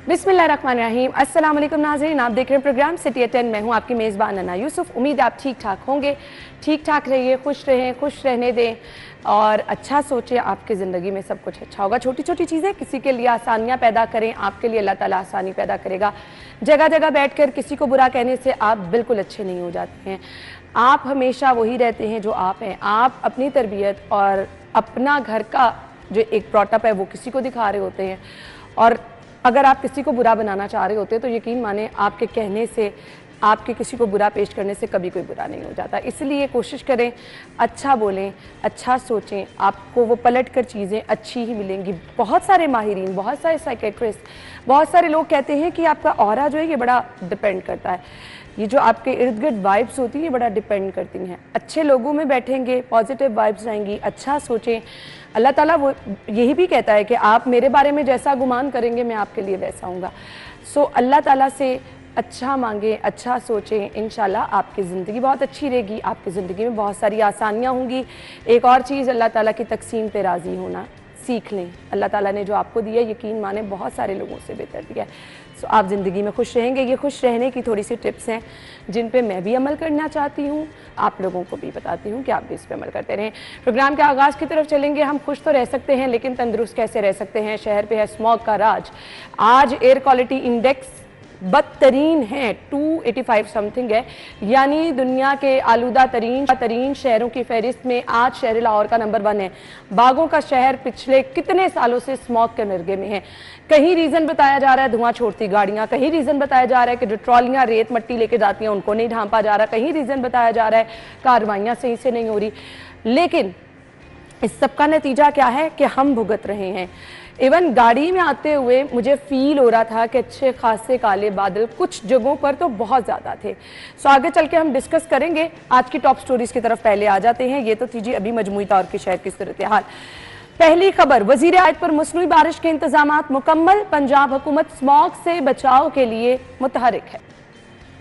बिस्मिल्लाहिर्रहमानिर्रहीम। अस्सलाम वालेकुम नाज़रीन, आप देख रहे हैं प्रोग्राम सिटी एट 10। मैं हूं आपकी मेज़बान अना यूसुफ। उम्मीद है आप ठीक ठाक होंगे। ठीक ठाक रहिए, खुश रहें, खुश रहने दें और अच्छा सोचें। आपकी ज़िंदगी में सब कुछ अच्छा होगा। छोटी छोटी चीज़ें किसी के लिए आसानियाँ पैदा करें, आपके लिए अल्लाह ताला आसानी पैदा करेगा। जगह जगह बैठ कर किसी को बुरा कहने से आप बिल्कुल अच्छे नहीं हो जाते हैं। आप हमेशा वही रहते हैं जो आप हैं। आप अपनी तरबियत और अपना घर का जो एक ब्रॉटअप है वो किसी को दिखा रहे होते हैं, और अगर आप किसी को बुरा बनाना चाह रहे होते हैं तो यकीन माने आपके कहने से, आपके किसी को बुरा पेश करने से कभी कोई बुरा नहीं हो जाता। इसलिए कोशिश करें, अच्छा बोलें, अच्छा सोचें, आपको वो पलट कर चीज़ें अच्छी ही मिलेंगी। बहुत सारे माहिरीन, बहुत सारे साइकेट्रिस्ट, बहुत सारे लोग कहते हैं कि आपका ऑरा जो है ये बड़ा डिपेंड करता है, ये जो आपके इर्द गिर्द वाइब्स होती हैं ये बड़ा डिपेंड करती हैं। अच्छे लोगों में बैठेंगे, पॉजिटिव वाइब्स आएंगी, अच्छा सोचें। अल्लाह ताला वो यही भी कहता है कि आप मेरे बारे में जैसा गुमान करेंगे मैं आपके लिए वैसा हूँगा। सो अल्लाह ताला से अच्छा मांगें, अच्छा सोचें, इंशाल्लाह आपकी ज़िंदगी बहुत अच्छी रहेगी, आपकी ज़िंदगी में बहुत सारी आसानियाँ होंगी। एक और चीज़, अल्लाह ताला की तकसीम पे राज़ी होना सीख लें। अल्लाह ताला ने जो आपको दिया है यकीन माने बहुत सारे लोगों से बेहतर दिया है। सो आप ज़िंदगी में खुश रहेंगे। ये खुश रहने की थोड़ी सी टिप्स हैं जिन पे मैं भी अमल करना चाहती हूँ, आप लोगों को भी बताती हूँ कि आप भी इस पे अमल करते रहें। प्रोग्राम के आगाज़ की तरफ चलेंगे। हम खुश तो रह सकते हैं लेकिन तंदुरुस्त कैसे रह सकते हैं? शहर पे है स्मॉग का राज। आज एयर क्वालिटी इंडेक्स बदतरीन है, 285 समथिंग है, यानी दुनिया के आलूदा तरीन शहरों की फहरिस्त में आज शहर लाहौर का नंबर 1 है। बागों का शहर पिछले कितने सालों से स्मॉग के नरगे में है। कहीं रीज़न बताया जा रहा है धुआं छोड़ती गाड़ियाँ, कहीं रीज़न बताया जा रहा है कि जो ट्रॉलियाँ रेत मट्टी लेके जाती हैं उनको नहीं ढांपा जा रहा, कहीं रीज़न बताया जा रहा है कार्रवाइयाँ सही से नहीं हो रही। लेकिन इस सब का नतीजा क्या है कि हम भुगत रहे हैं। इवन गाड़ी में आते हुए मुझे फील हो रहा था कि अच्छे खासे काले बादल कुछ जगहों पर तो बहुत ज़्यादा थे। सो आगे चल के हम डिस्कस करेंगे। आज की टॉप स्टोरीज की तरफ पहले आ जाते हैं। ये तो थी जी अभी मजमूई तौर की शहर की सूरत हाल। पहली खबर, वज़ीर आयत पर मसनूई बारिश के इंतजामात मुकम्मल, पंजाब हुकूमत स्मॉग से बचाव के लिए मुतहरिक है।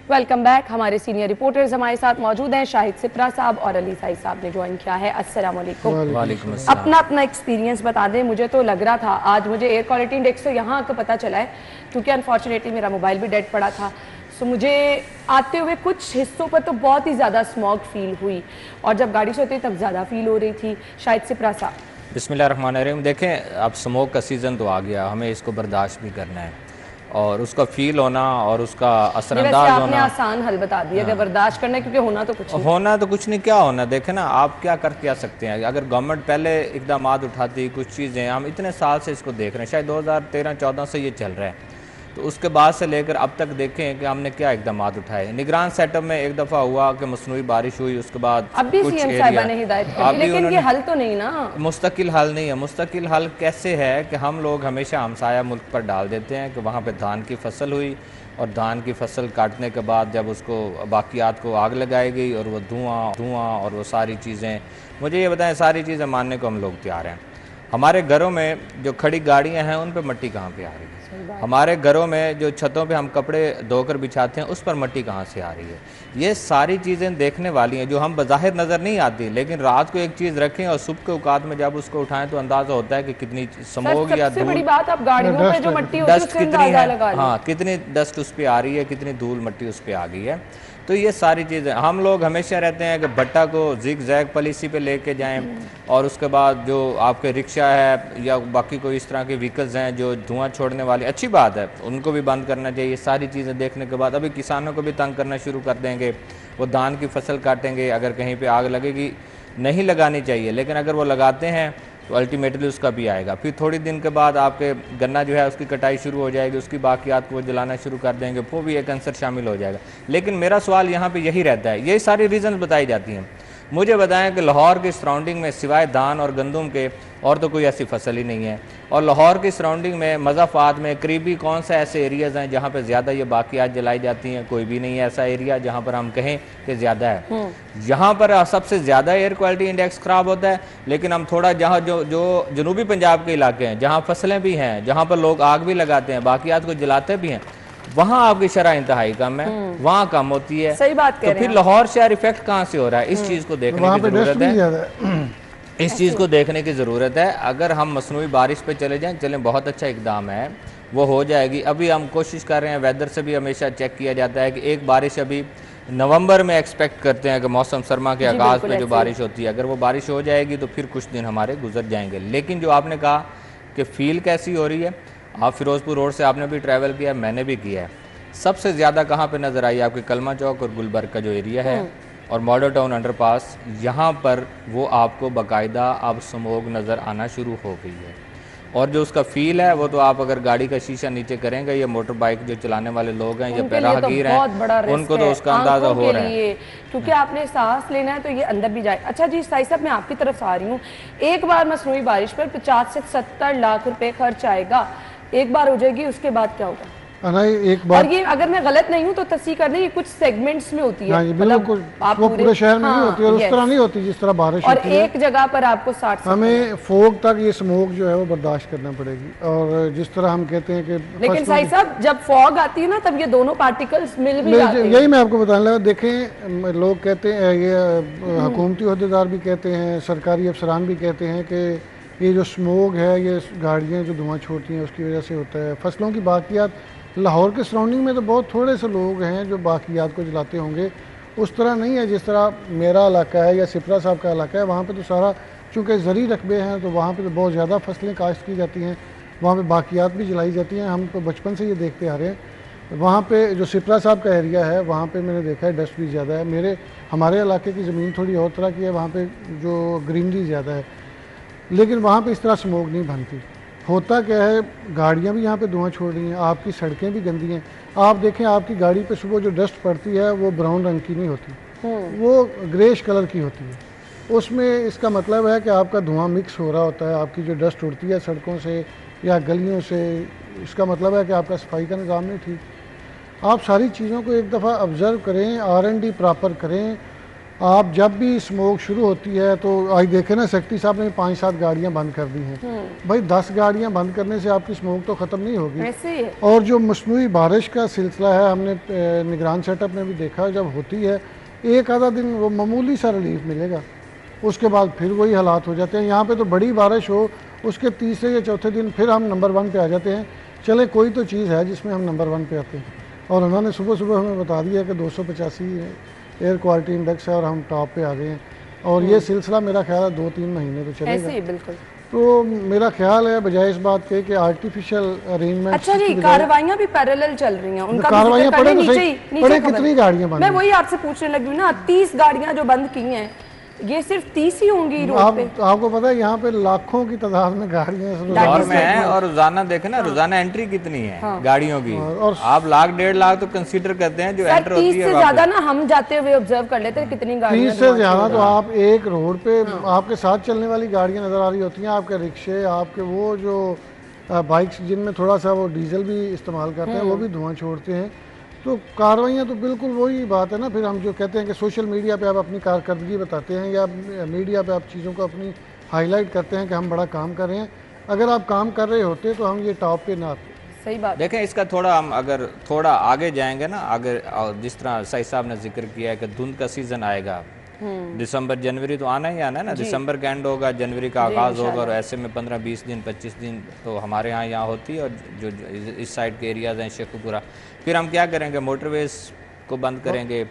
Welcome back. हमारे सीनियर रिपोर्टर्स हमारे साथ मौजूद हैं, शाहिद सिप्रा साहब और अली साई साहब ने ज्वाइन किया है। अस्सलाम वालेकुम। अपना अपना एक्सपीरियंस बता दें। मुझे तो लग रहा था, आज मुझे एयर क्वालिटी इंडेक्स तो यहाँ आकर पता चला है क्योंकि अनफॉर्चुनेटली मेरा मोबाइल भी डेड पड़ा था। सो मुझे आते हुए कुछ हिस्सों पर तो बहुत ही ज़्यादा स्मॉग फील हुई और जब गाड़ी से होती तब ज़्यादा फील हो रही थी। शाहिद सिप्रा साहब। बिस्मिल्लाहिर्रहमानिर्रहीम। देखें, अब स्मोक का सीज़न तो आ गया, हमें इसको बर्दाश्त भी करना है और उसका फील होना और उसका असरअंदाज होना। आपने आसान हल बता दिया कि बर्दाश्त करना है, क्योंकि होना तो कुछ नहीं। क्या होना, देखें ना, आप क्या करके आ सकते हैं। अगर गवर्नमेंट पहले इकदाम उठाती, कुछ चीज़ें हम इतने साल से इसको देख रहे हैं, शायद 2013-14 से ये चल रहा है, तो उसके बाद से लेकर अब तक देखें कि हमने क्या इकदाम उठाए। निगरान सेटअप में एक दफ़ा हुआ कि मसनूई बारिश हुई, उसके बाद अब भी सीएम साहिबा ने हिदायत की, लेकिन ये हल तो नहीं ना, मुस्तकिल हल नहीं है। मुस्तकिल हल कैसे है कि हम लोग हमेशा हमसाया मुल्क पर डाल देते हैं कि वहाँ पे धान की फसल हुई और धान की फसल काटने के बाद जब उसको बाकियात को आग लगाई गई और वो धुआं और वो सारी चीज़ें, मुझे ये बताएं, सारी चीज़ें मानने को हम लोग तैयार हैं। हमारे घरों में जो खड़ी गाड़ियाँ हैं उन पर मट्टी कहाँ पे आ रही है? हमारे घरों में जो छतों पे हम कपड़े धोकर बिछाते हैं उस पर मट्टी कहाँ से आ रही है? ये सारी चीज़ें देखने वाली हैं जो हम बज़ाहिर नज़र नहीं आती, लेकिन रात को एक चीज़ रखें और सुबह के औकात में जब उसको उठाएं तो अंदाज़ा होता है कि कितनी स्मोग या धूल, बड़ी बात, आप गाड़ियों पे जो मट्टी होती है डस्ट कितनी है, हाँ, कितनी डस्ट उस पर आ रही है, कितनी धूल मट्टी उस पर आ गई है। तो ये सारी चीज़ें हम लोग हमेशा रहते हैं कि भट्टा को जिग जैग पॉलिसी पे लेके जाएं और उसके बाद जो आपके रिक्शा है या बाकी कोई इस तरह के व्हीकल्स हैं जो धुआं छोड़ने वाली, अच्छी बात है, उनको भी बंद करना चाहिए। सारी चीज़ें देखने के बाद अभी किसानों को भी तंग करना शुरू कर देंगे, वो धान की फसल काटेंगे, अगर कहीं पर आग लगेगी, नहीं लगानी चाहिए, लेकिन अगर वो लगाते हैं तो अल्टीमेटली उसका भी आएगा। फिर थोड़ी दिन के बाद आपके गन्ना जो है उसकी कटाई शुरू हो जाएगी, उसकी बाकियात को वो जलाना शुरू कर देंगे, वो भी एक अंसर शामिल हो जाएगा। लेकिन मेरा सवाल यहाँ पे यही रहता है, यही सारी रीज़न बताई जाती हैं, मुझे बताएं कि लाहौर के सराउंडिंग में सिवाय धान और गंदम के और तो कोई ऐसी फसल ही नहीं है, और लाहौर की सराउंडिंग में मज़ाफ़ात में करीबी कौन सा ऐसे एरियाज़ हैं जहाँ पे ज़्यादा ये बाकियात जलाई जाती हैं? कोई भी नहीं है ऐसा एरिया जहाँ पर हम कहें कि ज़्यादा है। यहाँ पर सबसे ज़्यादा एयर क्वालिटी इंडेक्स ख़राब होता है, लेकिन हम थोड़ा जहाँ जो जनूबी पंजाब के इलाके हैं जहाँ फसलें भी हैं, जहाँ पर लोग आग भी लगाते हैं, बाकियात को जलाते भी हैं, वहाँ आपकी शरह इंतहाई कम है, वहाँ कम होती है। सही बात कह रहे हैं। तो फिर लाहौर शहर इफेक्ट कहाँ से हो रहा है? इस चीज़ को देखने की ज़रूरत है। इस चीज़ को देखने की ज़रूरत है। अगर हम मसनूई बारिश पे चले जाएं, चलें, बहुत अच्छा इकदाम है, वो हो जाएगी। अभी हम कोशिश कर रहे हैं, वेदर से भी हमेशा चेक किया जाता है कि एक बारिश अभी नवंबर में एक्सपेक्ट करते हैं कि मौसम सरमा के जी, आगाज़ बिल्कुल पे जो ऐसे ही। बारिश होती है, अगर वो बारिश हो जाएगी तो फिर कुछ दिन हमारे गुजर जाएंगे। लेकिन जो आपने कहा कि फ़ील कैसी हो रही है, आप फिरोज़पुर रोड से आपने भी ट्रैवल किया है, मैंने भी किया है, सबसे ज़्यादा कहाँ पे नज़र आई आपके कलमा चौक और गुलबर्ग का जो एरिया है और मॉडल टाउन अंडरपास, यहाँ पर वो आपको बाकायदा अब स्मोग नज़र आना शुरू हो गई है। और जो उसका फील है वो तो आप अगर गाड़ी का शीशा नीचे करेंगे या मोटर बाइक जो चलाने वाले लोग हैं या उनके लिए तो राहगीर बहुत हैं, बड़ा रिस्क उनको तो है उसका अंदाज़ा आंखों हो के रहा है। लिए, क्योंकि आपने सांस लेना है तो ये अंदर भी जाए। अच्छा जी साई साहब, मैं आपकी तरफ से आ रही हूँ। एक बार मसनूई बारिश पर 50 से 70 लाख रुपए खर्च आएगा, एक बार हो जाएगी, उसके बाद क्या होगा? एक बात, और ये अगर मैं गलत नहीं हूँ तो तस्दीक करने, ये कुछ सेगमेंट्स में होती है। हाँ, बिल्कुल आप वो पूरे शहर में नहीं होती और उस yes। तरह नहीं होती जिस तरह बारिश और होती है। एक जगह पर आपको 60 हमें फोग तक ये स्मोक जो है वो बर्दाश्त करना पड़ेगी। और जिस तरह हम कहते हैं कि लेकिन साई साहब जब फॉग आती है ना तब ये दोनों पार्टिकल्स मिल भी जाते हैं। यही मैं आपको बताने लगा। देखें, लोग कहते हैं, ये हुकूमती अहदेदार भी कहते हैं, सरकारी अफसरान भी कहते हैं कि ये जो स्मोक है, ये गाड़ियाँ जो धुआं छोड़ती हैं उसकी वजह से होता है। फसलों की बाकियात, लाहौर के सराउंडिंग में तो बहुत थोड़े से लोग हैं जो बाकियात को जलाते होंगे, उस तरह नहीं है जिस तरह मेरा इलाका है या सिपरा साहब का इलाका है। वहाँ पे तो सारा चूँकि ज़री रकबे हैं तो वहाँ पे तो बहुत ज़्यादा फसलें काश्त की जाती हैं, वहाँ पे बाकियात भी जलाई जाती हैं। हम तो बचपन से ये देखते आ रहे हैं। वहाँ पे जो सिपरा साहब का एरिया है वहाँ पे मैंने देखा है डस्ट भी ज़्यादा है। हमारे इलाके की ज़मीन थोड़ी और तरह की है, वहाँ पे जो ग्रीनरी ज़्यादा है, लेकिन वहाँ पे इस तरह स्मोक नहीं बनती। होता क्या है, गाड़ियाँ भी यहाँ पे धुआं छोड़ रही हैं, आपकी सड़कें भी गंदी हैं। आप देखें, आपकी गाड़ी पे सुबह जो डस्ट पड़ती है वो ब्राउन रंग की नहीं होती, वो ग्रेश कलर की होती है। उसमें इसका मतलब है कि आपका धुआं मिक्स हो रहा होता है। आपकी जो डस्ट उड़ती है सड़कों से या गलियों से, इसका मतलब है कि आपका सफाई का निज़ाम नहीं ठीक। आप सारी चीज़ों को एक दफ़ा ऑब्ज़र्व करें, R&D प्रॉपर करें। आप जब भी स्मोक शुरू होती है तो आज देखें ना, सेक्रेटरी साहब ने 5-7 गाड़ियां बंद कर दी हैं। भाई 10 गाड़ियां बंद करने से आपकी स्मोक तो ख़त्म नहीं होगी। ऐसे ही है। और जो मसनूई बारिश का सिलसिला है, हमने निगरान सेटअप में भी देखा, जब होती है एक आधा दिन वो मामूली सा रिलीफ मिलेगा, उसके बाद फिर वही हालात हो जाते हैं। यहाँ पे तो बड़ी बारिश हो, उसके तीसरे या चौथे दिन फिर हम नंबर 1 पे आ जाते हैं। चले, कोई तो चीज़ है जिसमें हम नंबर 1 पे आते हैं। और उन्होंने सुबह सुबह हमें बता दिया कि 285 एयर क्वालिटी इंडेक्स है और हम टॉप पे आ गए हैं। और ये सिलसिला मेरा ख्याल है 2-3 महीने तो चलेगा। ऐसे ही बिल्कुल। तो मेरा ख्याल है बजाय इस बात के कि आर्टिफिशियल अरेंजमेंट। अच्छा जी, कार्रवाइयां भी पैरेलल चल रही हैं, उनका भी कार्रवाइयां जिक्र पड़े करने, तो सही, नीचे पड़े खबर कितनी है। गाड़ियां बंद मैं हैं? वही आपसे पूछने लगी हूँ ना, 30 गाड़ियां जो बंद की हैं, ये सिर्फ 30 ही होंगी रोड पे? आपको पता है यहाँ पे लाखों की तादाद में गाड़ियां और में है। और रोजाना देखें ना, रोजाना एंट्री कितनी है गाड़ियों की, और आप लाख 1.5 लाख तो कंसीडर करते हैं जो एंटर होती 30 है। से ज्यादा ना हम जाते हुए ऑब्जर्व कर लेते हैं कितनी गाड़ियां 30 से ज़्यादा तो आप एक रोड पे आपके साथ चलने वाली गाड़ियां नज़र आ रही होती हैं, आपके रिक्शे, आपके वो जो बाइक्स जिनमें थोड़ा सा वो डीजल भी इस्तेमाल करते हैं, वो भी धुआं छोड़ते हैं। तो कार्रवाइयाँ तो बिल्कुल वही बात है ना। फिर हम जो कहते हैं कि सोशल मीडिया पे आप अपनी कारकर्दगी बताते हैं या मीडिया पे आप चीज़ों को अपनी हाईलाइट करते हैं कि हम बड़ा काम कर रहे हैं। अगर आप काम कर रहे होते तो हम ये टॉप पे ना आते। सही बात। देखें, इसका थोड़ा हम अगर थोड़ा आगे जाएंगे ना, अगर जिस तरह सही साहब ने जिक्र किया है कि धुंध का सीज़न आएगा, दिसंबर जनवरी तो आना ही आना है ना, दिसंबर का एंड होगा, जनवरी का आगाज़ होगा, और ऐसे में 15-20 दिन 25 दिन तो हमारे यहाँ होती है। और जो इस साइड के एरियाज़ हैं, शेखुपुरा, फिर हम क्या करेंगे, मोटरवेज को बंद करेंगे,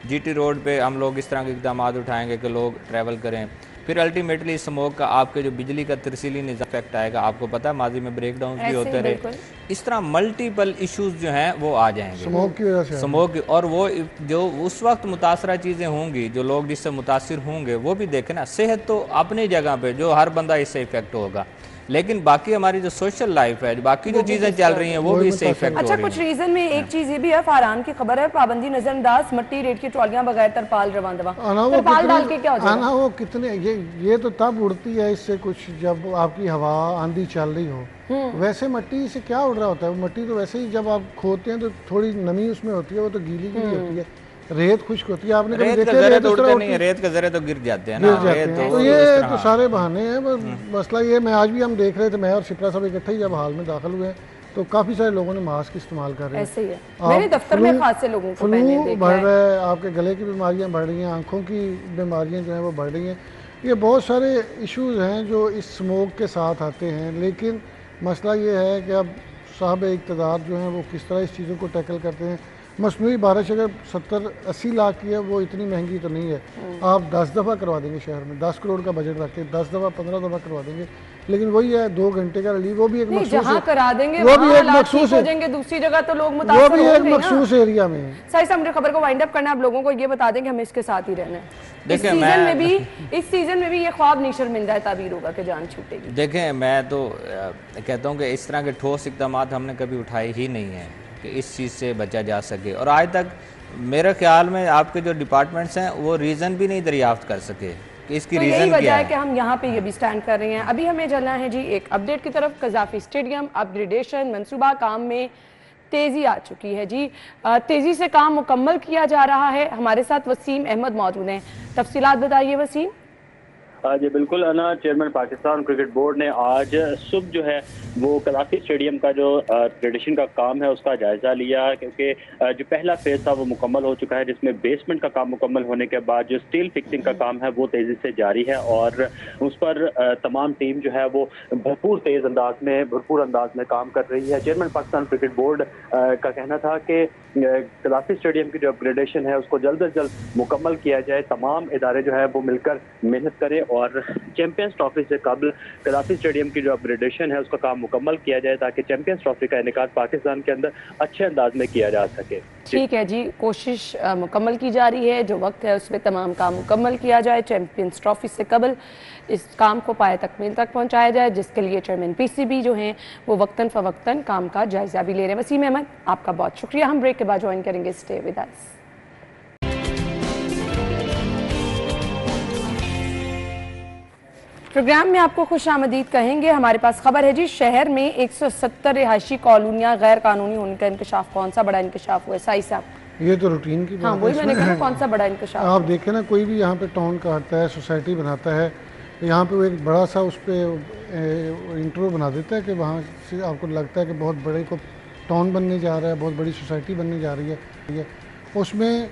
GT रोड पे हम लोग इस तरह के इक़दाम उठाएंगे कि लोग ट्रैवल करें। फिर अल्टीमेटली स्मोक का आपके जो बिजली का तरसीली निज़ाम इफेक्ट आएगा। आपको पता है माजी में ब्रेक डाउन भी होते रहे, इस तरह मल्टीपल इश्यूज जो हैं वो आ जाएंगे स्मोक की वजह से। स्मोक, और वो जो उस वक्त मुतासरा चीज़ें होंगी, जो लोग जिससे मुतासिर होंगे, वो भी देखें ना। सेहत तो अपनी जगह पे, जो हर बंदा इससे इफेक्ट होगा, लेकिन बाकी हमारी जो सोशल लाइफ है, बाकी जो चीज़ें चल रही हैं, वो भी इससे इफेक्ट हो अच्छा, रही कुछ हैं। रीजन में एक चीज ये भी है, फारहान की खबर है, पाबंदी नजरअंदाज, मट्टी रेट की ट्रॉलियां बगैर तरपाल रवांदवा, तरपाल डाल के क्या हो जाएगा? वो कितने ये तो तब उड़ती है इससे कुछ जब आपकी हवा आंधी चल रही हो। वैसे मट्टी से क्या उड़ रहा होता है? वो मट्टी तो वैसे ही जब आप खोदते हैं तो थोड़ी नमी उसमें होती है, वो तो गीली गीली होती है, रेत खुश्क होती है। आपने कभी रेत देखा के है? जरे रेत तो उस तरह उड़ते उड़ती नहीं है, रेत के जरे तो गिर जाते हैं गिर ना। जाते रेत हैं। तो इस ये तरह- तो सारे बहाने हैं। बस मसला ये, मैं आज भी हम देख रहे थे, मैं और शिप्रा साहब इकट्ठे ही जब हाल में दाखिल हुए हैं तो काफ़ी सारे लोगों ने मास्क इस्तेमाल कर रहे हैं। ऐसे ही है, मेरे दफ्तर में खास से लोगों को पहने फ्लू देखा बढ़ है। रहा है, आपके गले की बीमारियां बढ़ रही हैं, आंखों की बीमारियां जो हैं वो बढ़ रही हैं। ये बहुत सारे इश्यूज हैं जो इस स्मोक के साथ आते हैं। लेकिन मसला ये है कि अब साहब इक़्तिदार जो हैं वो किस तरह इस चीज़ों को टैकल करते हैं। मसनूई बारिश अगर 70-80 लाख की है, वो इतनी महंगी तो नहीं है। आप 10 दफ़ा करवा देंगे शहर में, 10 करोड़ का बजट रख के 10 दफ़ा 15 दफ़ा करवा देंगे, लेकिन वही है 2 घंटे का रिलीफ, वो भी एक मखसूस जहाँ करा देंगे वो भी एक मखसूस हो जाएंगे, दूसरी जगह तो लोग वो मुतासर भी एक होंगे ना। मखसूस एरिया में है। सही से हमने खबर को वाइंड अप करना है, आप लोगों को ये बता दें कि हमें इसके साथ ही रहना है। देखिए, इस सीजन में भी ये ख्वाब नहीं शर्मिंदा है ताबीर होगा कि जान छूटेगी। देखें, मैं तो कहता हूँ कि इस तरह के ठोस इक़दाम हमने कभी उठाए ही नहीं हैं कि इस चीज़ से बचा जा सके, और आज तक मेरे ख्याल में आपके जो डिपार्टमेंट्स हैं वो रीज़न भी नहीं दरियाफ्त कर सके कि इसकी तो रीज़न वजह क्या है है कि हम यहाँ पे ये भी स्टैंड कर रहे हैं। अभी हमें चलना है जी एक अपडेट की तरफ। कज़ाफ़ी स्टेडियम अपग्रेडेशन मंसूबा काम में तेज़ी आ चुकी है जी। तेज़ी से काम मुकम्मल किया जा रहा है। हमारे साथ वसीम अहमद मौजूद हैं, तफसीलात बताइए वसीम। जी बिल्कुल अना, चेयरमैन पाकिस्तान क्रिकेट बोर्ड ने आज सुबह जो है वो कज़ाफ़ी स्टेडियम का जो अपग्रेडेशन का काम है उसका जायज़ा लिया, क्योंकि जो पहला फेज़ था वो मुकम्मल हो चुका है, जिसमें बेसमेंट का काम मुकम्मल होने के बाद जो स्टील फिक्सिंग का काम है वो तेज़ी से जारी है, और उस पर तमाम टीम जो है वो भरपूर अंदाज में काम कर रही है। चेयरमैन पाकिस्तान क्रिकेट बोर्ड का कहना था कि कज़ाफ़ी स्टेडियम की जो अपग्रेडेशन है उसको जल्द अज जल्द मुकम्मल किया जाए, तमाम इदारे जो है वो मिलकर मेहनत करें और चैंपियंस ट्रॉफी से कबल कज़ाफ़ी स्टेडियम की जो अपग्रेडेशन है उसका काम मुकम्मल किया जाए, ताकि चैंपियंस ट्रॉफी का इनेकाद पाकिस्तान के अंदर अच्छे अंदाज में किया जा सके। ठीक है जी, कोशिश मुकम्मल की जा रही है, जो वक्त है उसमें तमाम काम मुकम्मल किया जाए, चैंपियंस ट्रॉफी से कबल इस काम को पाए तकमील तक पहुंचाया जाए, जिसके लिए चेयरमैन पीसीबी जो हैं वो वक्तन फ़वक्तन काम का जायज़ा भी ले रहे हैं। वसीम अहमद, आपका बहुत शुक्रिया। हम ब्रेक के बाद ज्वाइन करेंगे, स्टे विद अस। प्रोग्राम में आपको खुश आमदीद कहेंगे। हमारे पास खबर है जी, शहर में 170 रिहायशी कॉलोनियाँ गैर कानूनी होने का इंकशाफ। कौन सा बड़ा इंकशाफ हुआ है साई साहब? ये तो रूटीन की हाँ, बात वही है। मैंने कहा कौन सा बड़ा इंकशाफ। आप देखें ना, कोई भी यहाँ पे टाउन काटता है, सोसाइटी बनाता है, यहाँ पे वो एक बड़ा सा उस पर इंट्रो बना देता है कि वहाँ से आपको लगता है कि बहुत बड़े को टाउन बनने जा रहा है, बहुत बड़ी सोसाइटी बनने जा रही है। उसमें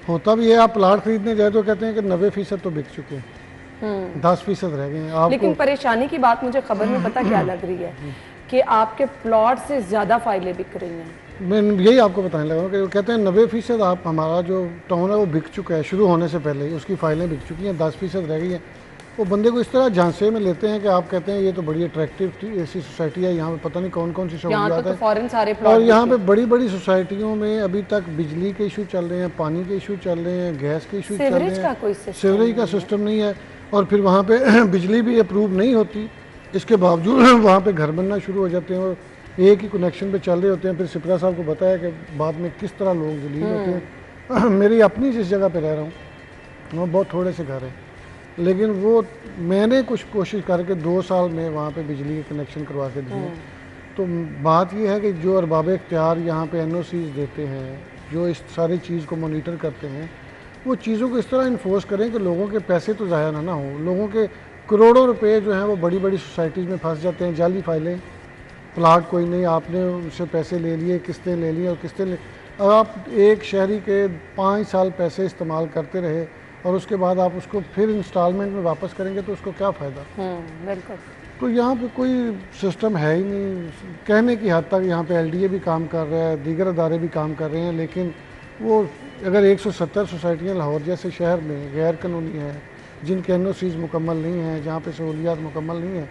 होता भी है, आप प्लाट खरीदने जाए तो कहते हैं कि 90% तो बिक चुके हैं, 10% रह गए हैं। लेकिन परेशानी की बात मुझे खबर में पता क्या लग रही है कि आपके प्लॉट से ज़्यादा फाइलें बिक रही हैं। मैं यही आपको बताने लगा कि वो कहते हैं 90% आप हमारा जो टाउन है वो बिक चुका है, शुरू होने से पहले ही उसकी फाइलें बिक चुकी हैं, 10% रह गई हैं। वो बंदे को इस तरह झांसे में लेते हैं कि आप कहते हैं ये तो बड़ी अट्रैक्टिव ऐसी सोसाइटी है, यहाँ पे पता नहीं कौन कौन सी सहूलियात है, फॉरेन सारे प्लॉट, और यहाँ पे बड़ी बड़ी सोसाइटियों में अभी तक बिजली के इशू चल रहे हैं, पानी के इशू चल रहे हैं, गैस के इशू चल रहे हैं, सीवरेज का सिस्टम नहीं है, और फिर वहाँ पे बिजली भी अप्रूव नहीं होती, इसके बावजूद वहाँ पे घर बनना शुरू हो जाते हैं और एक ही कनेक्शन पे चल रहे होते हैं। फिर सिपरा साहब को बताया कि बाद में किस तरह लोग जलील होते हैं। मेरी अपनी जिस जगह पे रह रहा हूँ वहाँ बहुत थोड़े से घर हैं, लेकिन वो मैंने कुछ कोशिश करके 2 साल में वहाँ पे बिजली के कनेक्शन करवा के दिए। तो बात ये है कि जो अरबाब इख्तियार यहाँ पे NOCs देते हैं, जो इस सारी चीज़ को मॉनिटर करते हैं, वो चीज़ों को इस तरह इन्फोर्स करें कि लोगों के पैसे तो ज़ाया ना हो। लोगों के करोड़ों रुपए जो हैं वो बड़ी बड़ी सोसाइटीज़ में फंस जाते हैं। जाली फाइलें, प्लाट कोई नहीं, आपने उनसे पैसे ले लिए, किस्तें ले ली, और किस्तें ले, अब आप एक शहरी के 5 साल पैसे इस्तेमाल करते रहे और उसके बाद आप उसको फिर इंस्टॉलमेंट में वापस करेंगे तो उसको क्या फ़ायदा। बिल्कुल। तो यहाँ पे कोई सिस्टम है ही नहीं। कहने की हद तक यहाँ पे LDA भी काम कर रहा है, दीगर अदारे भी काम कर रहे हैं, लेकिन वो अगर 170 सोसाइटियाँ लाहौर जैसे शहर में गैर कानूनी हैं, जिनके NOCs मुकम्मल नहीं हैं, जहाँ पे सहूलियात मुकम्मल नहीं है,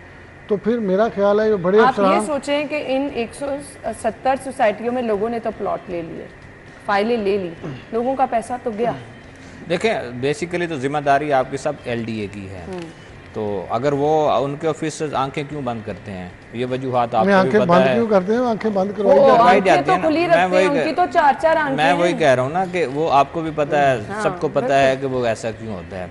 तो फिर मेरा ख्याल है ये बड़े आप ये सोचें कि इन 170 सोसाइटियों में लोगों ने तो प्लॉट ले लिए, फाइलें ले ली, लोगों का पैसा तो गया। देखें, बेसिकली तो जिम्मेदारी आपकी सब LDA की है, तो अगर वो उनके ऑफिसर्स आंखें क्यों बंद करते हैं, ये वजूहात आपको भी आंखें पता बंद है। क्यों करते हैं? आंखें बंद करवाई जाती है ना। मैं वही कह रहा हूँ ना कि वो आपको भी पता है, सबको पता है कि वो ऐसा क्यों होता है।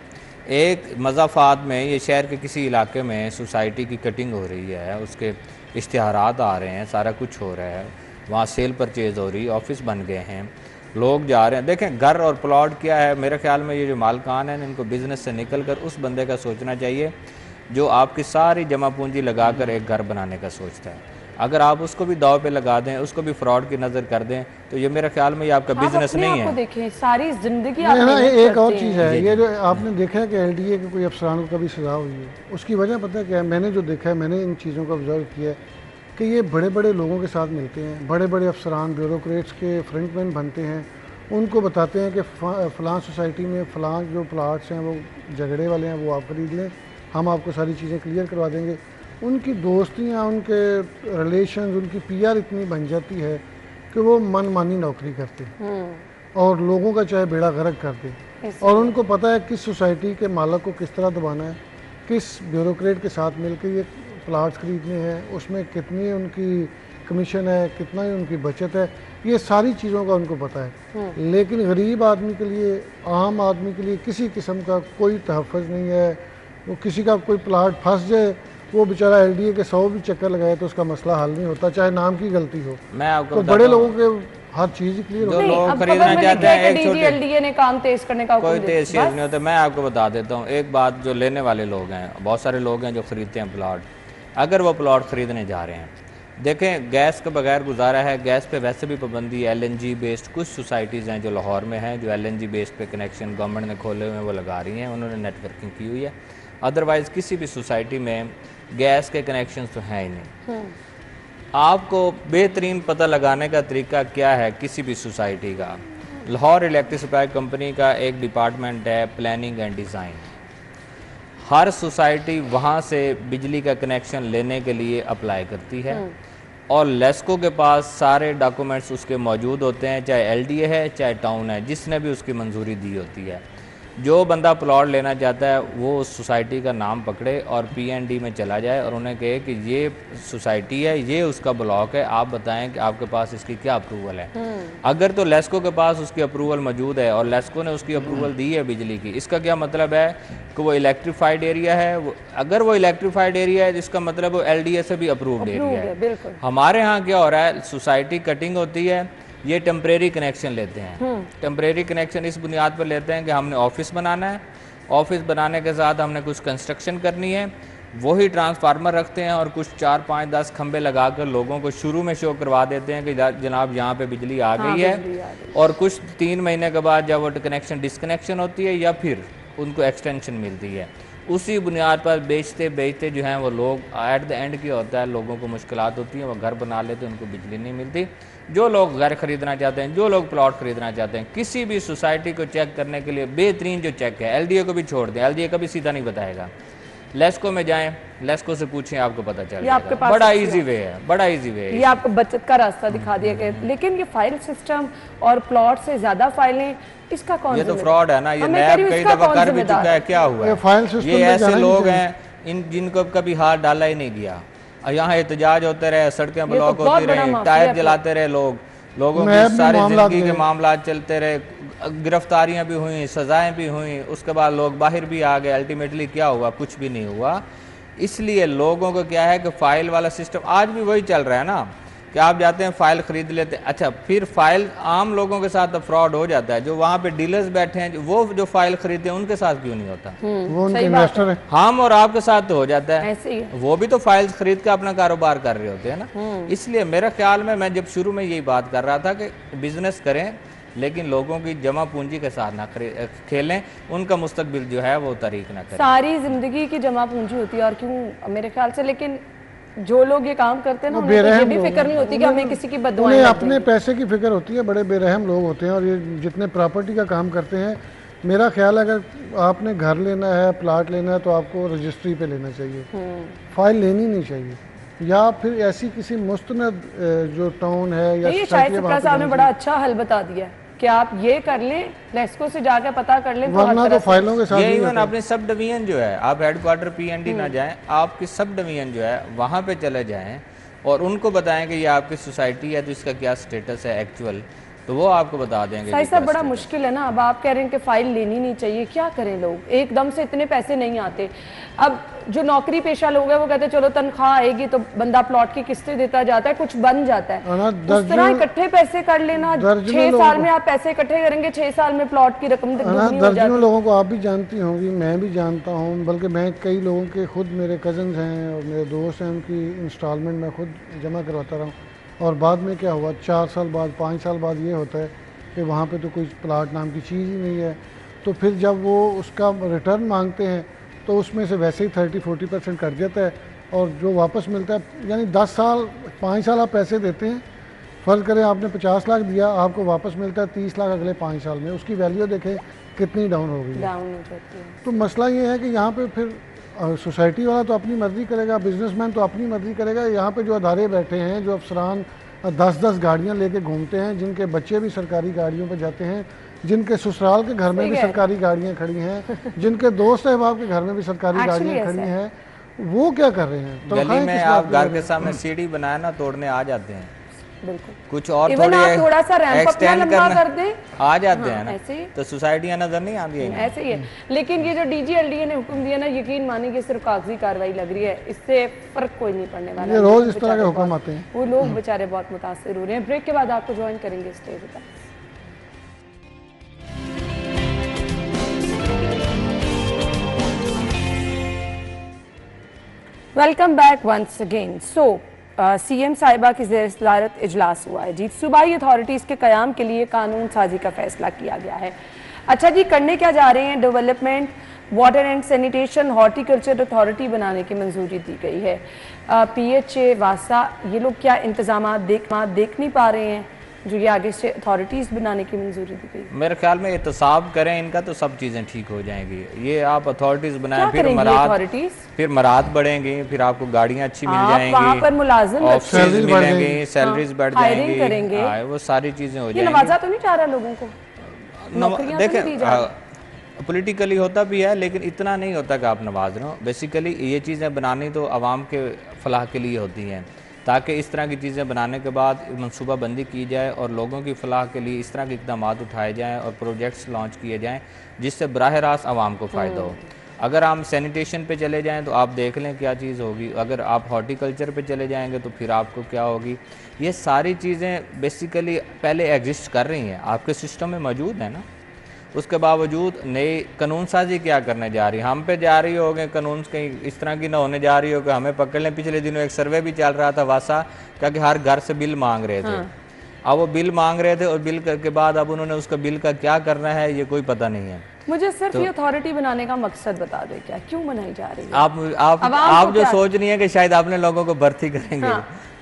एक मज़ाफ़ात में ये शहर के किसी इलाके में सोसाइटी की कटिंग हो रही है, उसके इश्तिहारात आ रहे हैं, सारा कुछ हो रहा है, वहाँ सेल परचेज़ हो रही है, ऑफिस बन गए हैं, लोग जा रहे हैं। देखें, घर और प्लॉट क्या है, मेरे ख्याल में ये जो मालकान हैं इनको बिज़नेस से निकल कर उस बंदे का सोचना चाहिए जो आपकी सारी जमा पूंजी लगाकर एक घर बनाने का सोचता है। अगर आप उसको भी दाव पे लगा दें, उसको भी फ्रॉड की नज़र कर दें, तो ये मेरे ख्याल में ये आपका बिजनेस नहीं है। देखें, सारी जिंदगी एक और चीज़ है, ये जो आपने देखा है कि LDA के कोई अफसरान को कभी सज़ा हुई है, उसकी वजह पता है क्या है? मैंने जो देखा है, मैंने इन चीज़ों को ऑब्जर्व किया है कि ये बड़े बड़े लोगों के साथ मिलते हैं, बड़े बड़े अफसरान ब्यूरोक्रेट्स के फ्रंटमैन बनते हैं, उनको बताते हैं कि फ़लाँ सोसाइटी में फ़लाँ जो प्लाट्स हैं वो झगड़े वाले हैं, वो आप खरीद लें, हम आपको सारी चीज़ें क्लियर करवा देंगे। उनकी दोस्तियाँ, उनके रिलेशंस, उनकी पीआर इतनी बन जाती है कि वो मनमानी नौकरी करते और लोगों का चाहे बेड़ा गर्क करते, और उनको पता है किस सोसाइटी के मालिक को किस तरह दबाना है, किस ब्यूरोक्रेट के साथ मिलकर ये प्लाट्स खरीदने हैं, उसमें कितनी उनकी कमीशन है, कितना ही उनकी बचत है, ये सारी चीज़ों का उनको पता है। लेकिन गरीब आदमी के लिए, आम आदमी के लिए किसी किस्म का कोई तहफ़्फ़ुज़ नहीं है। वो किसी का कोई प्लाट फंस जाए, वो बेचारा एलडीए के 100 भी चक्कर लगाए तो उसका मसला हल नहीं होता, चाहे नाम की गलती हो। मैं आपको तो बड़े लोगों के हर चीज़ क्लियर जो होती है। लोग खरीदना चाहते हैं एक छोटे, एलडीए ने काम तेज करने का कोई तेज चीज नहीं होता। मैं आपको बता देता हूँ एक बात, जो लेने वाले लोग हैं, बहुत सारे लोग हैं जो खरीदते हैं प्लाट, अगर वो प्लाट खरीदने जा रहे हैं, देखें गैस के बगैर गुजारा है, गैस पे वैसे भी पाबंदी है, एलएनजी बेस्ड कुछ सोसाइटीज़ हैं जो लाहौर में हैं जो एलएनजी बेस्ड पे कनेक्शन गवर्नमेंट ने खोले हुए हैं, वो लगा रही हैं, उन्होंने नेटवर्किंग की हुई है। अदरवाइज़ किसी भी सोसाइटी में गैस के कनेक्शन तो हैं ही नहीं। आपको बेहतरीन पता लगाने का तरीका क्या है किसी भी सोसाइटी का, लाहौर इलेक्ट्रिक सप्लाई कंपनी का एक डिपार्टमेंट है planning and design. Her society वहाँ से बिजली का कनेक्शन लेने के लिए अप्लाई करती है और लेस्को के पास सारे डॉक्यूमेंट्स उसके मौजूद होते हैं, चाहे एलडीए है चाहे टाउन है, जिसने भी उसकी मंजूरी दी होती है। जो बंदा प्लॉट लेना चाहता है वो उस सोसाइटी का नाम पकड़े और पीएनडी में चला जाए और उन्हें कहे कि ये सोसाइटी है, ये उसका ब्लॉक है, आप बताएं कि आपके पास इसकी क्या अप्रूवल है। अगर तो लेस्को के पास उसकी अप्रूवल मौजूद है और लेस्को ने उसकी अप्रूवल दी है बिजली की, इसका क्या मतलब है कि वो इलेक्ट्रीफाइड एरिया है। अगर वो इलेक्ट्रीफाइड एरिया है जिसका मतलब वो एलडीए से भी अप्रूव्ड एरिया है। हमारे यहाँ क्या हो रहा है, सोसाइटी कटिंग होती है, ये टेम्परेरी कनेक्शन लेते हैं। टेम्परेरी कनेक्शन इस बुनियाद पर लेते हैं कि हमने ऑफिस बनाना है, ऑफिस बनाने के साथ हमने कुछ कंस्ट्रक्शन करनी है, वही ट्रांसफार्मर रखते हैं और कुछ 4, 5, 10 खंबे लगाकर लोगों को शुरू में शो करवा देते हैं कि जनाब यहाँ पे बिजली आ गई है, और कुछ 3 महीने के बाद जब वो कनेक्शन डिसकनेक्शन होती है या फिर उनको एक्सटेंशन मिलती है, उसी बुनियाद पर बेचते बेचते जो हैं वो लोग एट द एंड क्या होता है, लोगों को मुश्किलात होती हैं, वो घर बना लेते हैं, उनको बिजली नहीं मिलती। जो लोग घर खरीदना चाहते हैं, जो लोग प्लॉट खरीदना चाहते हैं, किसी भी सोसाइटी को चेक करने के लिए बेहतरीन जो चेक है, एलडीए को भी छोड़ दें, एलडीए कभी सीधा नहीं बताएगा, लेस्को में जाएं, लेस्को से पूछें, आपको पता चल जाएगा। बड़ा इजी वे है, बड़ा इजी वे है, ये आपको बचत का रास्ता दिखा दिया गया। लेकिन ये फाइल सिस्टम और प्लॉट से ज्यादा फाइलें, इसका कौन, ये तो फ्रॉड है ना, ये नैब कई दफा कर भी चुका है। क्या हुआ है, ये ऐसे लोग हैं जिनको कभी हाथ डाला ही नहीं गया, यहाँ एहतजाज होते रहे, सड़कें ब्लॉक होती रही, टायर जलाते रहे लोग, लोगों की सारी जिंदगी के मामला चलते रहे, गिरफ्तारियां भी हुई, सजाएं भी हुई, उसके बाद लोग बाहर भी आ गए, अल्टीमेटली क्या हुआ, कुछ भी नहीं हुआ। इसलिए लोगों को क्या है कि फाइल वाला सिस्टम आज भी वही चल रहा है ना, कि आप जाते हैं फाइल खरीद लेते हैं, अच्छा फिर फाइल आम लोगों के साथ फ्रॉड हो जाता है, जो वहाँ पे डीलर्स बैठे हैं वो जो फाइल खरीदते हैं उनके साथ क्यों नहीं होता, वो उनके इन्वेस्टर है। हम और आपके साथ तो हो जाता है, ऐसे ही है। वो भी तो फाइल्स खरीद के अपना कारोबार कर रहे होते हैं ना। इसलिए मेरे ख्याल में, मैं जब शुरू में यही बात कर रहा था कि बिजनेस करें लेकिन लोगों की जमा पूंजी के साथ ना खेलें, उनका मुस्तकबिल जो है वो तरीक ना करें। सारी जिंदगी की जमा पूंजी होती है, और क्यों मेरे ख्याल से, लेकिन जो लोग ये काम करते हैं ना, उन्हें ये भी फिक्र नहीं होती कि हमें किसी की बददुआएं उन्हें अपने पैसे की फिक्र होती है। बड़े बेरहम लोग होते हैं, और ये जितने प्रॉपर्टी का काम करते हैं, मेरा ख्याल है अगर आपने घर लेना है, प्लाट लेना है, तो आपको रजिस्ट्री पे लेना चाहिए, फाइल लेनी नहीं चाहिए, या फिर ऐसी किसी मुस्तनद जो टाउन है या ये शायद शुक्ला साहब ने बड़ा अच्छा हल बता दिया कि आप ये कर लें, लेस्को से जाकर पता कर लें, वरना तो फाइलों के साथ ये इवन अपने सब डिवीजन जो है, आप हेडक्वार्टर पीएनडी ना जाएं, आपकी सब डिवीजन जो है वहाँ पे चले जाएं और उनको बताएं कि ये आपकी सोसाइटी है तो इसका क्या स्टेटस है एक्चुअल, तो वो आपको बता देंगे। साहिब साहब बड़ा मुश्किल है ना, अब आप कह रहे हैं कि फाइल लेनी नहीं चाहिए, क्या करें लोग, एकदम से इतने पैसे नहीं आते। अब जो नौकरी पेशा लोग हैं वो कहते हैं चलो तनख्वाह आएगी तो बंदा प्लॉट की किस्तें देता जाता है, कुछ बन जाता है, उस तरह इकट्ठे पैसे कर लेना, 6 साल में आप पैसे इकट्ठे करेंगे, 6 साल में प्लॉट की रकम दर्जनों लोगों को आप भी जानती होंगी, मैं भी जानता हूँ, बल्कि मैं कई लोगों के खुद मेरे कजन्स हैं और मेरे दोस्त हैं, उनकी इंस्टॉलमेंट मैं खुद जमा करवाता रहा हूँ, और बाद में क्या हुआ, 4 साल बाद 5 साल बाद ये होता है कि वहाँ पे तो कोई प्लाट नाम की चीज़ ही नहीं है, तो फिर जब वो उसका रिटर्न मांगते हैं तो उसमें से वैसे ही 30-40% कट जाता है, और जो वापस मिलता है, यानी 10 साल 5 साल आप पैसे देते हैं, फ़र्ज़ करें आपने 50 लाख दिया, आपको वापस मिलता है 30 लाख अगले 5 साल में, उसकी वैल्यू देखें कितनी डाउन हो गई है। डाउन हो जाती है। तो मसला ये है कि यहाँ पे फिर सोसाइटी वाला तो अपनी मर्ज़ी करेगा, बिजनेसमैन तो अपनी मर्ज़ी करेगा, यहाँ पे जो अदारे बैठे हैं, जो अफसरान 10-10 गाड़ियाँ लेके घूमते हैं, जिनके बच्चे भी सरकारी गाड़ियों पर जाते हैं, जिनके ससुराल के घर में भी सरकारी गाड़ियाँ खड़ी हैं, जिनके दोस्त अहबाब के घर में भी सरकारी गाड़ियाँ खड़ी हैं, वो क्या कर रहे हैं? गली में आप घर के सामने सीढ़ी बनाया ना, तोड़ने आ जाते हैं। बिल्कुल। कुछ और थोड़ा सा रैंप अपना लंबा कर दें, आ जाते हैं ना, ऐसे ही तो सोसाइटियां नजर नहीं आती है। ऐसे ही है। लेकिन ये जो डीजीएलडीए ने हुक्म दिया ना, यकीन मानिए कि सिर्फ कागजी कार्रवाई लग रही है, इससे फर्क कोई नहीं पड़ने वाला। ये रोज इस तरह के हुक्म आते हैं, वो लोग बेचारे बहुत मुतासिर हो रहे हैं। ब्रेक के बाद आपको ज्वाइन करेंगे स्टेज पर। Welcome back once again. So CM साहिबा की ज़ेर सदारत इजलास हुआ है जी। सूबाई अथॉरिटीज़ के क़याम के लिए कानून साजी का फैसला किया गया है। अच्छा जी, करने क्या जा रहे हैं? Development, water and sanitation, horticulture authority बनाने की मंजूरी दी गई है। पीएचए, वासा, ये लोग क्या इंतजाम देख नहीं पा रहे हैं जो ये आगे से अथॉरिटीज़ बनाने की मंजूरी दी गई? मेरे ख्याल में एहतसाब करें इनका तो सब चीज़ें ठीक हो जाएंगी। ये आप अथॉरिटीज़ बनाएं, फिर मराद बढ़ेंगी, फिर आपको गाड़ियाँ अच्छी मिल जाएंगी, वहाँ पर मुलाजिम ऑफिस मिलेंगी, सैलरीज बढ़ जाएंगी, करेंगे, वो सारी चीज़ें हो जाएंगी। नवाजा तो नहीं चाह रहा लोगों को? देखें, पॉलिटिकली होता भी है, लेकिन इतना नहीं होता कि आप नवाज रहे हो। बेसिकली ये चीज़ें बनानी तो आवाम के फलाह के लिए होती हैं, ताकि इस तरह की चीज़ें बनाने के बाद मनसूबाबंदी की जाए और लोगों की फलाह के लिए इस तरह के इक़दाम उठाए जाएँ और प्रोजेक्ट्स लॉन्च किए जाएँ जिससे बराह रास्त आवाम को फ़ायदा हो। अगर हम सैनिटेशन पे चले जाएं तो आप देख लें क्या चीज़ होगी, अगर आप हॉर्टिकल्चर पे चले जाएंगे तो फिर आपको क्या होगी। ये सारी चीज़ें बेसिकली पहले एग्जिस्ट कर रही हैं, आपके सिस्टम में मौजूद है ना। उसके बावजूद नई कानून साजी क्या करने जा रही है, हम पे जा रही होगी कानून कहीं इस तरह की ना होने जा रही हो कि हमें पकड़ लें। पिछले दिनों एक सर्वे भी चल रहा था वासा का कि हर घर से बिल मांग रहे थे। अब वो बिल मांग रहे थे और बिल के बाद अब उन्होंने उसका बिल का क्या करना है ये कोई पता नहीं है। मुझे सिर्फ ये अथॉरिटी बनाने का मकसद बता दे, क्या क्यों बनाई जा रही है? आप जो सोच रही है कि शायद आपने लोगों को भर्ती करेंगे,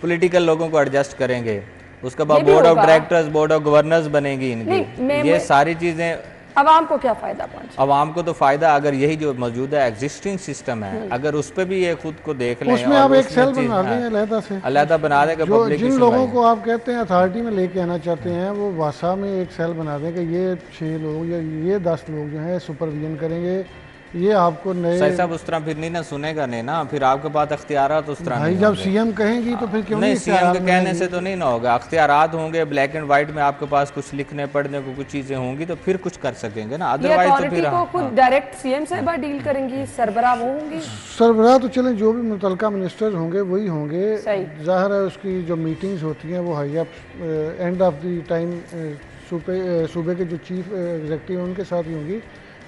पॉलिटिकल लोगों को एडजस्ट करेंगे, उसके बाद board of directors, board of governors बनेगी इनकी, ये सारी चीजें अवाम को क्या फायदा पहुंचे? अवाम को तो फायदा, अगर यही जो मौजूदा एग्जिस्टिंग सिस्टम है अगर उस पर भी ये खुद को देख लें, उसमें आप एक सेल बना दें अलहदा से, अलहदा बना दें। जिन लोगों को आप कहते हैं अथॉरिटी में लेके आना चाहते हैं, वो वासा में एक सेल बना दें कि ये 6 लोग या ये 10 लोग जो हैं सुपरविजन करेंगे। ये आपको नए सही साहब उस तरह फिर नहीं ना सुनेगा नहीं ना, फिर आपके पास अख्तियारात उस तरह भाई जब सीएम कहेंगी तो फिर क्यों नहीं, सीएम के कहने से तो नहीं ना होगा। अख्तियारात होंगे, ब्लैक एंड व्हाइट में आपके पास कुछ लिखने पढ़ने को कुछ चीजें होंगी तो फिर कुच कर सकेंगे ना, अदरवाइज तो फिर खुद डायरेक्ट सीएम साहिबा डील करेंगी, सरबराह वो होंगी। सरबराह तो चलें, जो भी मुतलका मिनिस्टर्स होंगे वही होंगे। जाहिर है उसकी जो मीटिंग्स होती हैं वो high up end of the time सूबे के जो चीफ एग्जीक्यूटिव हैं उनके साथ ही होंगी।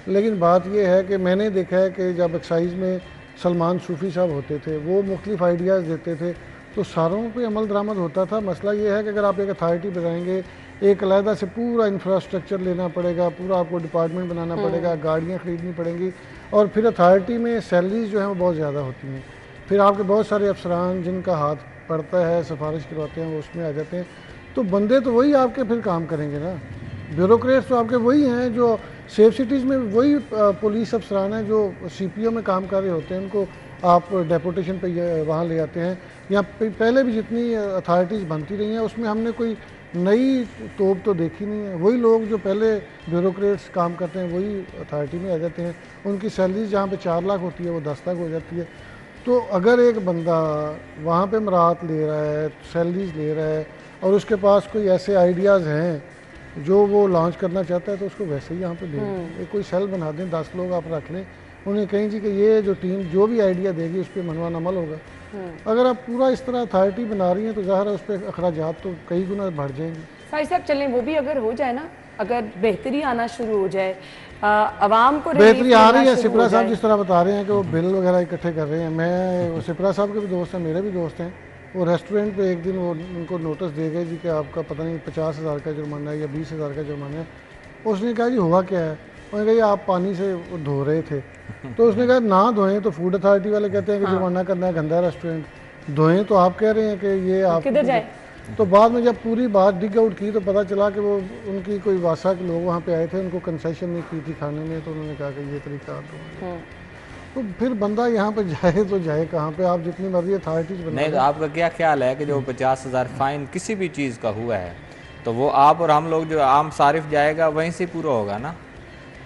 लेकिन बात यह है कि मैंने देखा है कि जब एक्साइज में सलमान सूफ़ी साहब होते थे, वो मुख्तलिफ आइडियाज़ देते थे तो सारों पे अमल दरामद होता था। मसला ये है कि अगर आप एक अथॉरिटी बनाएंगे, एक अलहदा से पूरा इंफ्रास्ट्रक्चर लेना पड़ेगा, पूरा आपको डिपार्टमेंट बनाना पड़ेगा, गाड़ियाँ ख़रीदनी पड़ेंगी, और फिर अथॉरिटी में सैलरीज जो हैं वो बहुत ज़्यादा होती हैं। फिर आपके बहुत सारे अफसरान जिनका हाथ पड़ता है, सिफारिश करवाते हैं, वो उसमें आ जाते हैं। तो बंदे तो वही आपके फिर काम करेंगे ना, ब्यूरोक्रेट्स तो आपके वही हैं जो सेफ सिटीज़ में वही पुलिस अफसरान हैं जो सीपीओ में काम कर रहे होते हैं, उनको आप डेपुटेशन पे वहाँ ले आते हैं। या पहले भी जितनी अथॉरिटीज़ बनती रही हैं उसमें हमने कोई नई तोप तो देखी नहीं है। वही लोग जो पहले ब्यूरोक्रेट्स काम करते हैं वही अथॉरिटी में आ जाते हैं, उनकी सैलरी जहाँ पे 4 लाख होती है वो 10 लाख हो जाती है। तो अगर एक बंदा वहाँ पे मराहत ले रहा है, सैलरीज ले रहा है, और उसके पास कोई ऐसे आइडियाज़ हैं जो वो लॉन्च करना चाहता है तो उसको वैसे ही यहाँ पे दे एक कोई सेल बना दें, 10 लोग आप रख लें, उन्हें कहें जी कि ये जो टीम जो भी आइडिया देगी उस पर मनवान अमल होगा। अगर आप पूरा इस तरह अथॉरिटी बना रही हैं तो ज़ाहिर है उस पर अखराजात तो कई गुना बढ़ जाएंगे। साहिब साहब चलें, वो भी अगर हो जाए ना, अगर बेहतरी आना शुरू हो जाए, आवाम को बेहतरी आ रही है। सिपरा साहब जिस तरह बता रहे हैं कि वो बिल वगैरह इकट्ठे कर रहे हैं, मैं सिपरा साहब के भी दोस्त हैं, मेरे भी दोस्त हैं। वो रेस्टोरेंट पे एक दिन वो उनको नोटिस दे गए जी कि आपका पता नहीं 50,000 का जुर्माना है या 20,000 का जुर्माना है। उसने कहा जी हुआ क्या है, उन्होंने कहा ये आप पानी से धो रहे थे। तो उसने कहा ना धोएं तो फूड अथॉरिटी वाले कहते हैं कि जुर्माना करना है, गंदा रेस्टोरेंट, धोएं तो आप कह रहे हैं कि ये आप किधर जाए। तो बाद में जब पूरी बात डिग आउट की तो पता चला कि वो उनकी कोई वासा के लोग वहाँ पे आए थे, उनको कंसेशन नहीं की थी खाने में, तो उन्होंने कहा कि ये तरीका तो फिर बंदा यहाँ पे जाए तो जाए कहाँ पे? आप जितनी मर्जी अथॉरिटीज बना नहीं, तो आपका क्या ख्याल है कि जो 50,000 फाइन किसी भी चीज़ का हुआ है तो वो आप और हम लोग जो आम सारिफ जाएगा वहीं से पूरा होगा ना?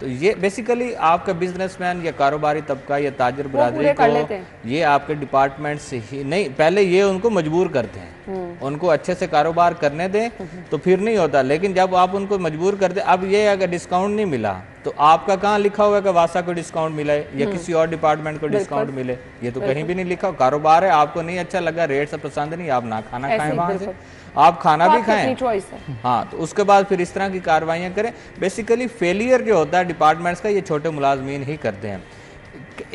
तो ये बेसिकली आपका बिजनेसमैन या कारोबारी तबका या ताजर बरादरी को ये आपके डिपार्टमेंट से ही नहीं, पहले ये उनको मजबूर करते हैं, उनको अच्छे से कारोबार करने दें तो फिर नहीं होता। लेकिन जब आप उनको मजबूर करते, अब ये अगर डिस्काउंट नहीं मिला तो आपका कहाँ लिखा हुआ है कि वासा को डिस्काउंट मिले या किसी और डिपार्टमेंट को डिस्काउंट मिले? ये तो कहीं भी नहीं लिखा। कारोबार है, आपको नहीं अच्छा लगा, रेट से पसंद नहीं, आप ना खाना खाएं वहां से, आप खाना भी खाएं। हाँ, तो उसके बाद फिर इस तरह की कार्रवाइयाँ करें। बेसिकली फेलियर जो होता है डिपार्टमेंट्स का ये छोटे मुलाजमीन ही करते हैं।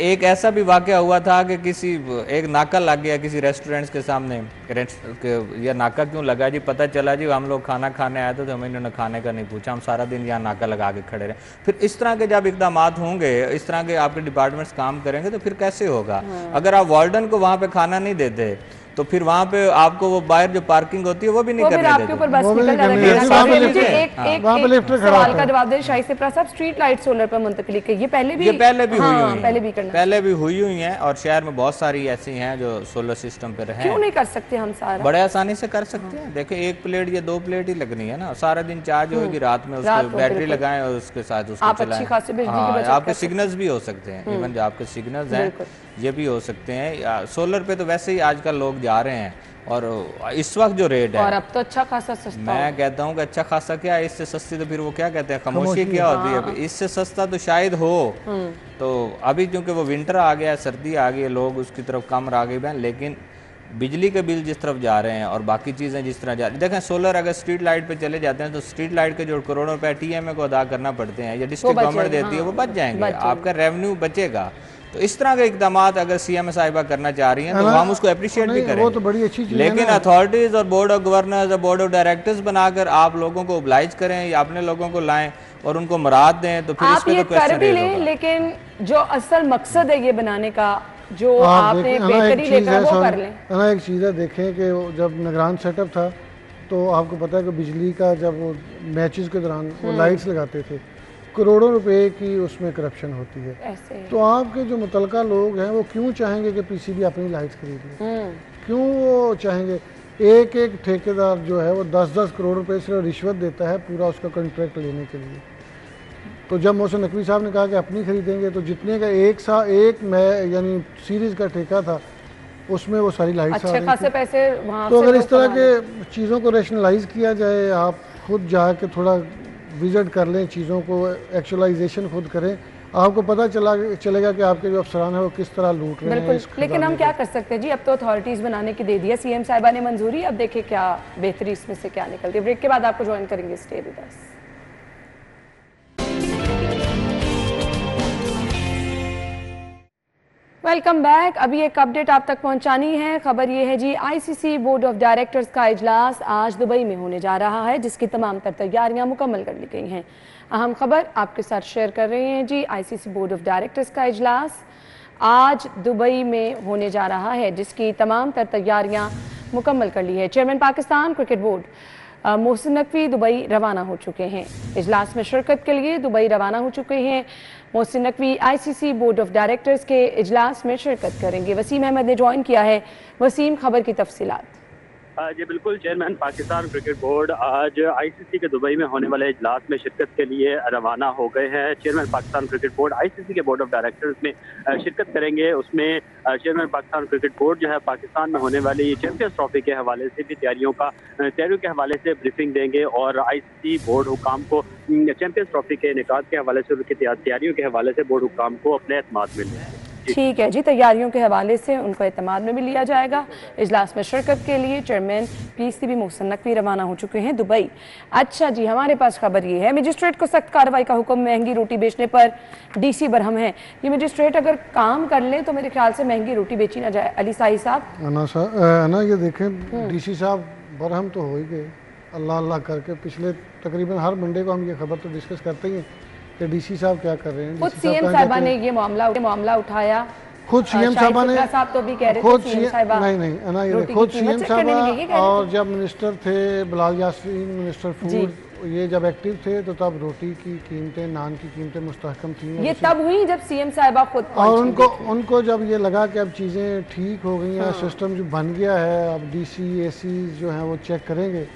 एक ऐसा भी वाकया हुआ था कि किसी एक नाका लग गया किसी रेस्टोरेंट्स के सामने, यह नाका क्यों लगा जी? पता चला जी हम लोग खाना खाने आए थे तो हमें इन्होंने खाने का नहीं पूछा, हम सारा दिन यहाँ नाका लगा के खड़े रहे। फिर इस तरह के जब इकदाम होंगे, इस तरह के आपके डिपार्टमेंट्स काम करेंगे तो फिर कैसे होगा? अगर आप वार्डन को वहाँ पे खाना नहीं देते तो फिर वहाँ पे आपको वो बाहर जो पार्किंग होती है वो भी नहीं करने देते। ऊपर बस निकल एक सवाल का जवाब दे शाइस्ता साहब, स्ट्रीट लाइट सोलर पर मुंतकिली के ये पहले भी हुई हुई हैं और शहर में बहुत सारी ऐसी हैं जो सोलर सिस्टम पे रहे। क्यों नहीं कर सकते हम सारा? बड़े आसानी से कर सकते हैं। देखिए 1 प्लेट या 2 प्लेट ही लगनी है ना, सारा दिन चार्ज होगी, रात में उसको बैटरी लगाएं और उसके साथ उसको चलाएं। आपके सिग्नल्स भी हो सकते हैं, इवन जो आपके सिग्नल्स हैं ये भी हो सकते हैं। सोलर पे तो वैसे ही आजकल लोग जा रहे हैं और इस वक्त जो रेट है, और अब तो अच्छा खासा सस्ता, मैं कहता हूँ कि अच्छा खासा क्या है, इससे सस्ती तो फिर वो क्या कहते हैं खामोशी क्या होती है, इससे सस्ता तो शायद हो। तो अभी क्योंकि वो विंटर आ गया है, सर्दी आ गई है, लोग उसकी तरफ कम राग़िब हैं, लेकिन बिजली के बिल जिस तरफ जा रहे हैं और बाकी चीज़ें जिस तरह जा रही हैं, देखें सोलर अगर स्ट्रीट लाइट पे चले जाते हैं तो स्ट्रीट लाइट के जो करोड़ों रुपए TMA को अदा करना पड़ते हैं या डिस्ट्रिक्ट गवर्नमेंट देती है वो बच जाएंगे, आपका रेवेन्यू बचेगा। तो इस तरह के इकदाम अगर CM साहिबा करना चाह रही हैं तो हम उसको अप्रिशिएट भी करें, वो तो बड़ी अच्छी चीज़ है। लेकिन अथॉरिटीज़ और बोर्ड ऑफ गवर्नर्स और बोर्ड ऑफ डायरेक्टर्स बनाकर आप लोगों को ओब्लाइज करें या अपने लोगों को लाएं और उनको मुराद दें तो फिर आप ये कर भी लें, लेकिन जो असल मकसद है ये बनाने का जो आपने बेहतरी लेकर वो कर लें। ना एक चीज़ है, देखें कि जब निगरान सेटअप था तो आपको पता है कि बिजली का जब वो मैचेस के दौरान वो लाइट्स लगाते थे, करोड़ों रुपए की उसमें करप्शन होती है। तो आपके जो मुतलका लोग हैं वो क्यों चाहेंगे कि PCB अपनी लाइट्स खरीद लें? क्यों वो चाहेंगे? एक एक ठेकेदार जो है वो 10-10 करोड़ रुपए सिर्फ रिश्वत देता है पूरा उसका कॉन्ट्रैक्ट लेने के लिए। तो जब मोहसिन नकवी साहब ने कहा कि अपनी खरीदेंगे तो जितने का एक यानी सीरीज का ठेका था उसमें वो सारी लाइट्स अच्छे खासे पैसे वहाँ तो अगर इस तरह के चीज़ों को रैशनलाइज किया जाए, आप खुद जाके थोड़ा विजिट कर लें, चीज़ों को एक्चुअलाइजेशन खुद करें, आपको पता चलेगा कि आपके जो अफसरान है वो किस तरह लूट रहे हैं। लेकिन हम क्या कर सकते हैं जी, अब तो अथॉरिटीज़ बनाने की दे दिया CM साहिबा ने मंजूरी, अब देखें क्या बेहतरी इसमें से क्या निकलती है। ब्रेक के बाद आपको ज्वाइन करेंगे, stay with us. Welcome back. अभी एक अपडेट आप तक पहुंचानी है। खबर ये है जी, ICC बोर्ड ऑफ डायरेक्टर्स का इजलास आज दुबई में होने जा रहा है, जिसकी तमाम तर तैयारियां मुकम्मल कर ली गई हैं। अहम खबर आपके साथ शेयर कर रहे हैं जी, ICC बोर्ड ऑफ डायरेक्टर्स का इजलास आज दुबई में होने जा रहा है, जिसकी तमाम तर तैयारियां मुकम्मल कर ली है। Chairman Pakistan cricket board Mohsin Naqvi Dubai रवाना हो चुके हैं। इजलास में शिरकत के लिए दुबई रवाना हो चुके हैं। Mohsin Naqvi ICC board of directors के इजलास में शिरकत करेंगे। वसीम अहमद ने ज्वाइन किया है। वसीम, खबर की तफसीलात। जी बिल्कुल, चेयरमैन पाकिस्तान क्रिकेट बोर्ड आज ICC के दुबई में होने वाले इजलास में शिरकत के लिए रवाना हो गए हैं। Chairman Pakistan cricket board ICC के बोर्ड ऑफ डायरेक्टर्स में शिरकत करेंगे। उसमें चेयरमैन पाकिस्तान क्रिकेट बोर्ड जो है पाकिस्तान में होने वाली चैंपियंस ट्रॉफी के हवाले से भी तैयारियों के हवाले से ब्रीफिंग देंगे और ICC बोर्ड हुकाम को चैंपियंस ट्रॉफी के इनेकाद के हवाले से उनकी तैयारियों के हवाले से बोर्ड हुकाम को अपने एतमाद में लेंगे। ठीक है जी, तैयारियों के हवाले से उनको एतमाद में भी लिया जाएगा। इजलास में शिरकत के लिए चेयरमैन PCB मोहसिन नकवी रवाना हो चुके हैं दुबई। अच्छा जी, हमारे पास खबर ये है, मजिस्ट्रेट को सख्त कार्रवाई का हुक्म, महंगी रोटी बेचने पर DC बरहम है। ये मजिस्ट्रेट अगर काम कर ले तो मेरे ख्याल से महंगी रोटी बेची ना जाए। अली साई साहब ना ये देखें, DC साहब बरहम तो हो ही गए अल्लाह अल्लाह करके। पिछले तकरीबन हर मंडे को हम ये खबर तो डिस्कस करते ही हैं कि डीसी साहब क्या कर रहे हैं। खुद DC सीएम साहब साहिबा कहते ने हैं- ये मामला उठाया, खुद सीएम शाहिद साहबा ने सुप्रा साहब तो भी कह रहे खुद थे सीएम साहिबा नहीं अना ये रोटी की खुद कीमत सीएम चेक करने नहीं गई, कह साहबा रहे और जब मिनिस्टर थे बिलाल यासीन मिनिस्टर फूड, ये जब एक्टिव थे तो तब रोटी की कीमतें, नान की कीमतें मुस्तहकम थी। ये तब हुई जब सीएम साहिबा खुद और पहुंची उनको जब ये लगा कि अब चीज़ें ठीक हो गई हैं, सिस्टम जो बन गया है, अब डीसी एसी जो हैं वो चेक करेंगे,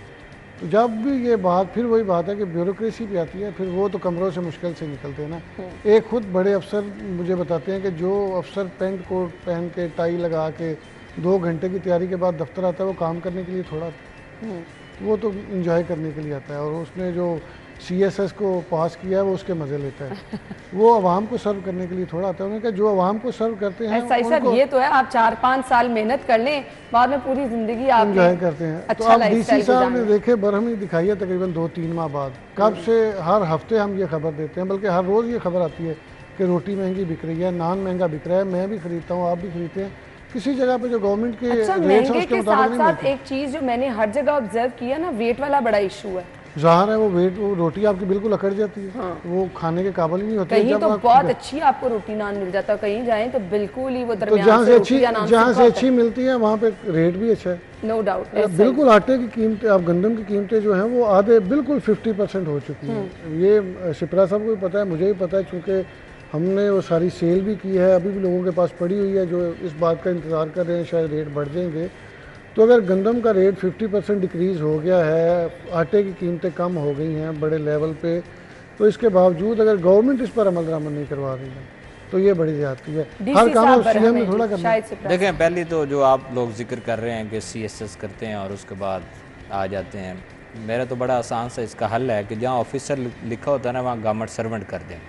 तो जब भी ये बात, फिर वही बात है कि ब्यूरोक्रेसी भी आती है, फिर वो तो कमरों से मुश्किल से निकलते हैं ना। एक खुद बड़े अफसर मुझे बताते हैं कि जो अफसर पेंट कोट पहन के टाई लगा के 2 घंटे की तैयारी के बाद दफ्तर आता है, वो काम करने के लिए थोड़ा, वो तो इंजॉय करने के लिए आता है, और उसने जो CSS को पास किया है वो उसके मज़े लेता है। वो आवाम को सर्व करने के लिए थोड़ा आता है। उन्होंने कहा जो आवाम को सर्व करते हैं ऐसा ही सर, ये तो है आप 4-5 साल मेहनत कर लें, बाद में पूरी जिंदगी आप एंजॉय करते हैं। अच्छा तो अब लाइफस्टाइल DC साहब ने गुजारना। देखे बरहमी दिखाई है तकरीबन 2-3 माह बाद। कब से हर हफ्ते हम ये खबर देते हैं, बल्कि हर रोज़ ये खबर आती है कि रोटी महंगी बिक रही है, नान महंगा बिक रहा है। मैं भी खरीदता हूँ, आप भी खरीदते हैं। किसी जगह पे जो गवर्नमेंट के अच्छा, रेट्स हैं महंगे उसके के मुताबिक साथ नहीं साथ मिलती। एक चीज जो मैंने हर जगह ऑब्जर्व किया ना, वेट वाला बड़ा इशू है। ज़ाहिर है वो वेट, वो रोटी आपकी बिल्कुल अकड़ जाती है, वो खाने के काबिल ही नहीं होती है। कहीं जब तो आप- बहुत अच्छी आपको रोटी नान मिल जाता है, कहीं जाएं तो बिल्कुल ही वो तो दरमियान जहाँ से से रोटी या नान जहाँ से बहुत अच्छी मिलती है वहाँ पे रेट भी अच्छा है। है। नो डाउट बिल्कुल आटे की कीमतें, आप गंदम की कीमतें जो हैं वो आधे बिल्कुल 50% हो चुकी हैं। ये शिप्रा साहब को भी पता है, मुझे भी पता है, चूँकि हमने वो सारी सेल भी की है, अभी भी लोगों के पास पड़ी हुई है जो इस बात का इंतज़ार कर रहे हैं शायद रेट बढ़ जाएंगे। तो अगर गंदम का रेट 50% डिक्रीज़ हो गया है, आटे की कीमतें कम हो गई हैं बड़े लेवल पे, तो इसके बावजूद अगर गवर्नमेंट इस पर अमल दरामद नहीं करवा रही है तो ये बड़ी ज़्यादती है। हर काम सीएम ने थोड़ा करना है। देखें, पहले तो जो आप लोग जिक्र कर रहे हैं कि CSS करते हैं और उसके बाद आ जाते हैं, मेरा तो बड़ा आसान सा इसका हल है कि जहाँ ऑफिसर लिखा होता है ना, वहाँ गवर्नमेंट सर्वेंट कर दें।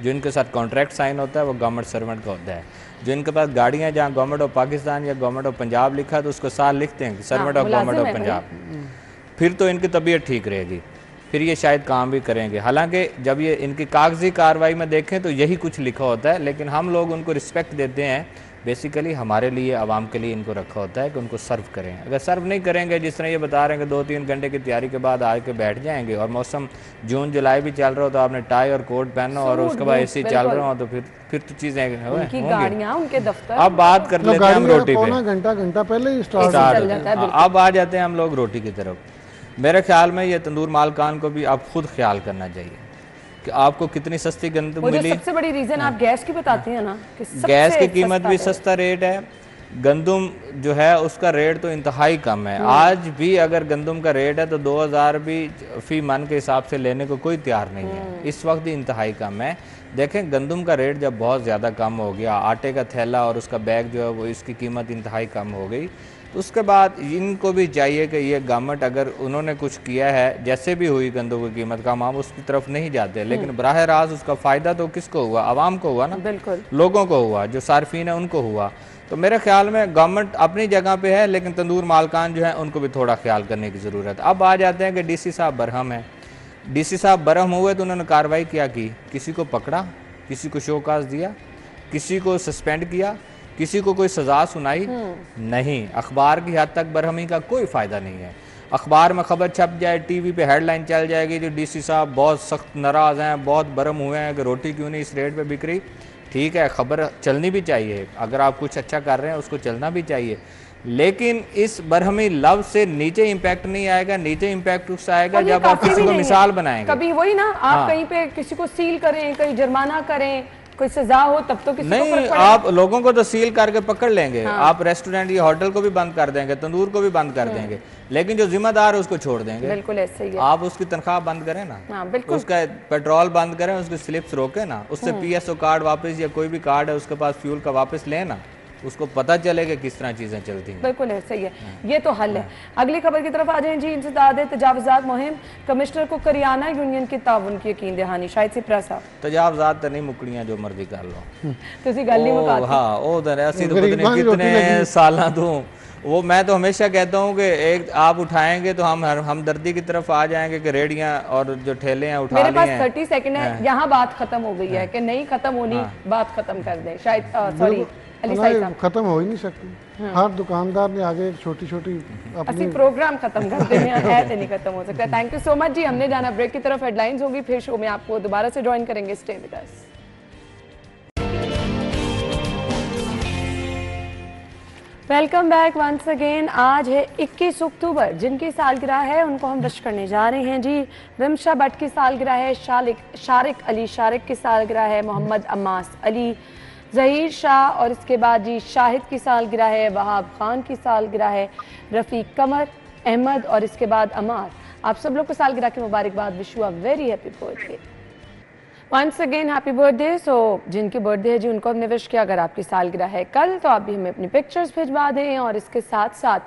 जो इनके साथ कॉन्ट्रैक्ट साइन होता है वो गवर्नमेंट सर्वेंट का होता है। जो इनके पास गाड़ियाँ जहाँ गवर्नमेंट ऑफ पाकिस्तान या गवर्नमेंट ऑफ पंजाब लिखा है तो उसको साथ लिखते हैं servant of government of Punjab, फिर तो इनकी तबीयत ठीक रहेगी, फिर ये शायद काम भी करेंगे। हालांकि जब ये इनकी कागजी कार्रवाई में देखें तो यही कुछ लिखा होता है, लेकिन हम लोग उनको रिस्पेक्ट देते हैं। बेसिकली हमारे लिए, आवाम के लिए इनको रखा होता है कि उनको सर्व करें। अगर सर्व नहीं करेंगे, जिस तरह ये बता रहे हैं कि 2-3 घंटे की तैयारी के बाद आके बैठ जाएंगे, और मौसम जून जुलाई भी चल रहा हो तो आपने टाई और कोट पहनो और उसके बाद AC चल रहा हो तो फिर तो चीज़ें उनकी गाड़ियाँ, उनके दफ्तर। अब बात कर लेते हैं हम रोटी पे। घंटा पहले ही स्टार्ट चल जाता है। अब आ जाते हैं हम लोग रोटी की तरफ। मेरे ख्याल में ये तंदूर मालकान को भी आप खुद ख्याल करना चाहिए कि आपको कितनी सस्ती गंदम वो जो मिली। सबसे बड़ी रीजन आप गैस की बताते हैं ना, कि सबसे गैस की कीमत सस्ता भी है। सस्ता रेट है, गंदम जो है उसका रेट तो इंतहाई कम है। आज भी अगर गंदम का रेट है तो 2000 भी फी मन के हिसाब से लेने को कोई तैयार नहीं है। इस वक्त ही इंतहाई कम है। देखें, गंदम का रेट जब बहुत ज़्यादा कम हो गया, आटे का थैला और उसका बैग जो है वो इसकी कीमत इंतहाई कम हो गई, तो उसके बाद इनको भी चाहिए कि ये गवर्नमेंट अगर उन्होंने कुछ किया है, जैसे भी हुई गंदम की कीमत का, हम उसकी तरफ नहीं जाते, लेकिन बराह रास्त उसका फ़ायदा तो किसको हुआ? आवाम को हुआ ना, बिल्कुल लोगों को हुआ, जो सार्फिन है उनको हुआ। तो मेरे ख्याल में गवर्नमेंट अपनी जगह पे है, लेकिन तंदूर मालकान जो है उनको भी थोड़ा ख्याल करने की ज़रूरत है। अब आ जाते हैं कि DC साहब बरहम है। DC साहब बरहम हुए तो उन्होंने कार्रवाई क्या की? किसी को पकड़ा, किसी को शोकाज दिया, किसी को सस्पेंड किया, किसी को कोई सज़ा सुनाई? नहीं। अखबार की हद तक बरहमी का कोई फ़ायदा नहीं है। अखबार में खबर छप जाए, TV पे हेडलाइन चल जाएगी, जो DC साहब बहुत सख्त नाराज़ हैं, बहुत बरहम हुए हैं कि रोटी क्यों नहीं इस रेट पे बिक रही। ठीक है, खबर चलनी भी चाहिए, अगर आप कुछ अच्छा कर रहे हैं उसको चलना भी चाहिए, लेकिन इस बरहमी लफ्ज़ से नीचे इम्पैक्ट नहीं आएगा। नीचे इम्पैक्ट उससे आएगा जब आप किसी को मिसाल बनाएंगे। कभी वही ना, आप कहीं पे किसी को सील करें, कहीं जुर्माना करें, कोई सजा हो, तब तो किसी को नहीं, फर्क पड़ेगा। आप लोगों को तो सील करके पकड़ लेंगे। आप रेस्टोरेंट या होटल को भी बंद कर देंगे, तंदूर को भी बंद कर देंगे, लेकिन जो जिम्मेदार है उसको छोड़ देंगे। बिल्कुल ऐसे ही है। आप उसकी तनख्वाह बंद करें ना, हाँ, बिल्कुल। उसका पेट्रोल बंद करें, उसकी स्लिप्स रोकें ना, उससे PSO कार्ड वापस या कोई भी कार्ड है उसके पास फ्यूल का वापस लें ना, उसको पता चलेगा किस तरह चीज़ें चलती हैं। बिल्कुल है, सही है। ये तो हल है। अगली खबर की तरफ आ जाएं जी। इंसदाद तजावुज़ात मुहिम, कमिश्नर को करियाना यूनियन की ताउन की यकीन दहानी। शायद सिप्रा साहब तजावुज़ात तो नहीं मुकड़ियां, जो मर्जी कर लो। तुसी गल नहीं मुकाती। हाँ, वो तो ऐसी तो पता नहीं कितने साल दूं। वो मैं तो हमेशा कहता हूँ कि एक आप उठाएंगे तो हम हमदर्दी की तरफ आ जाएंगे कि रेडियां और जो ठेले हैं उठा मेरे लिए पास हैं। 30 सेकंड है, यहाँ बात खत्म हो गई है कि नहीं खत्म होनी, बात खत्म कर दें। शायद सॉरी, अली साई नहीं, साहब? खत्म हो ही नहीं सकती। हर दुकानदार ने आगे छोटी छोटी अपनी असली प्रोग्राम खत्म कर देने है तो नहीं खत्म हो सकता। थैंक यू सो मच जी। हमने जाना ब्रेक की तरफ, हेडलाइंस होगी, फिर शो में आपको दोबारा से ज्वाइन करेंगे। Stay with us. Welcome back once again. आज है 21 अक्टूबर। जिनकी सालगिरह है उनको हम विश करने जा रहे हैं जी। रिमशा भट्ट की सालगिरह है, शारिक अली शारिक की सालगिरह है, मोहम्मद अम्मास अली, ज़हीर शाह, और इसके बाद जी शाहिद की सालगिरह है, वहाब खान की सालगिरह है, रफ़ीक कमर अहमद, और इसके बाद अमार। आप सब लोग को सालगिरह की मुबारकबाद। Wish you a very happy birthday once again, happy birthday. So जिनकी बर्थडे है जी उनको हमने विश किया। अगर आपकी सालगिरह है कल तो आप भी हमें अपनी पिक्चर्स भिजवा दें और इसके साथ साथ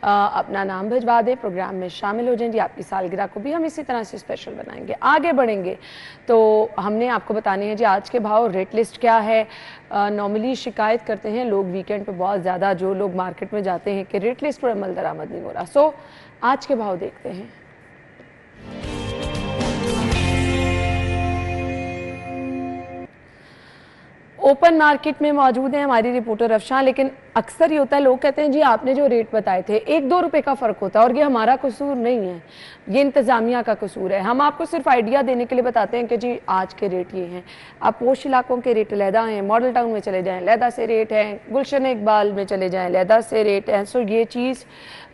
अपना नाम भिजवा दें, प्रोग्राम में शामिल हो जाएं जी। आपकी सालगिरह को भी हम इसी तरह से स्पेशल बनाएंगे। आगे बढ़ेंगे तो हमने आपको बताने हैं जी आज के भाव, रेट लिस्ट क्या है। नॉर्मली शिकायत करते हैं लोग वीकेंड पे बहुत ज़्यादा, जो लोग मार्केट में जाते हैं, कि रेट लिस्ट पर अमल दरामद नहीं हो रहा। सो आज के भाव देखते हैं। ओपन मार्केट में मौजूद है हमारी रिपोर्टर अफशान। लेकिन अक्सर ये होता है, लोग कहते हैं जी आपने जो रेट बताए थे 1-2 रुपए का फ़र्क होता है, और ये हमारा कसूर नहीं है, ये इंतज़ामिया का कसूर है। हम आपको सिर्फ आइडिया देने के लिए बताते हैं कि जी आज के रेट ये हैं। आप पोश इलाकों के रेट लहदा हैं, मॉडल टाउन में चले जाएँ लहदा से रेट हैं, गुलशन इकबाल में चले जाएँ लहदा से रेट हैं। सो ये चीज़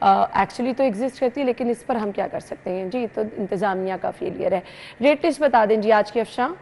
एक्चुअली तो एग्जिस्ट करती है, लेकिन इस पर हम क्या कर सकते हैं जी, तो इंतज़ामिया का फेलियर है। रेट लिस्ट बता दें जी आज की अफशान।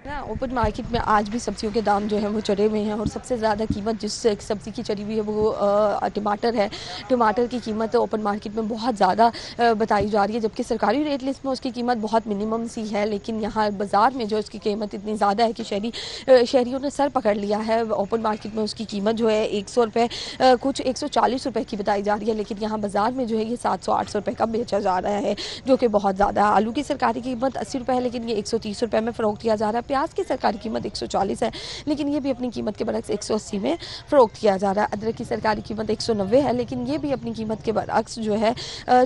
ना ओपन मार्केट में आज भी सब्जियों के दाम जो है वो चढ़े हुए हैं, और सबसे ज़्यादा कीमत जिस सब्ज़ी की चढ़ी हुई है वो टमाटर है। टमाटर की कीमत ओपन मार्केट में बहुत ज़्यादा बताई जा रही है, जबकि सरकारी रेट लिस्ट में उसकी कीमत बहुत मिनिमम सी है। लेकिन यहाँ बाज़ार में जो उसकी कीमत इतनी ज़्यादा है कि शहरियों ने सर पकड़ लिया है। ओपन मार्केट में उसकी कीमत जो है 100 रुपये, कुछ 140 रुपये की बताई जा रही है, लेकिन यहाँ बाज़ार में जो है ये 700-800 रुपये का बेचा जा रहा है, जो कि बहुत ज़्यादा है। आलू की सरकारी कीमत 80 रुपये है, लेकिन ये 130 रुपये में फ़रोख्त किया जा रहा है। प्याज की सरकारी कीमत 140 है, लेकिन ये भी अपनी कीमत के बरक्स 180 में फ़रोख्त किया जा रहा है। अदरक की सरकारी कीमत 190 है, लेकिन ये भी अपनी कीमत के बरक्स जो है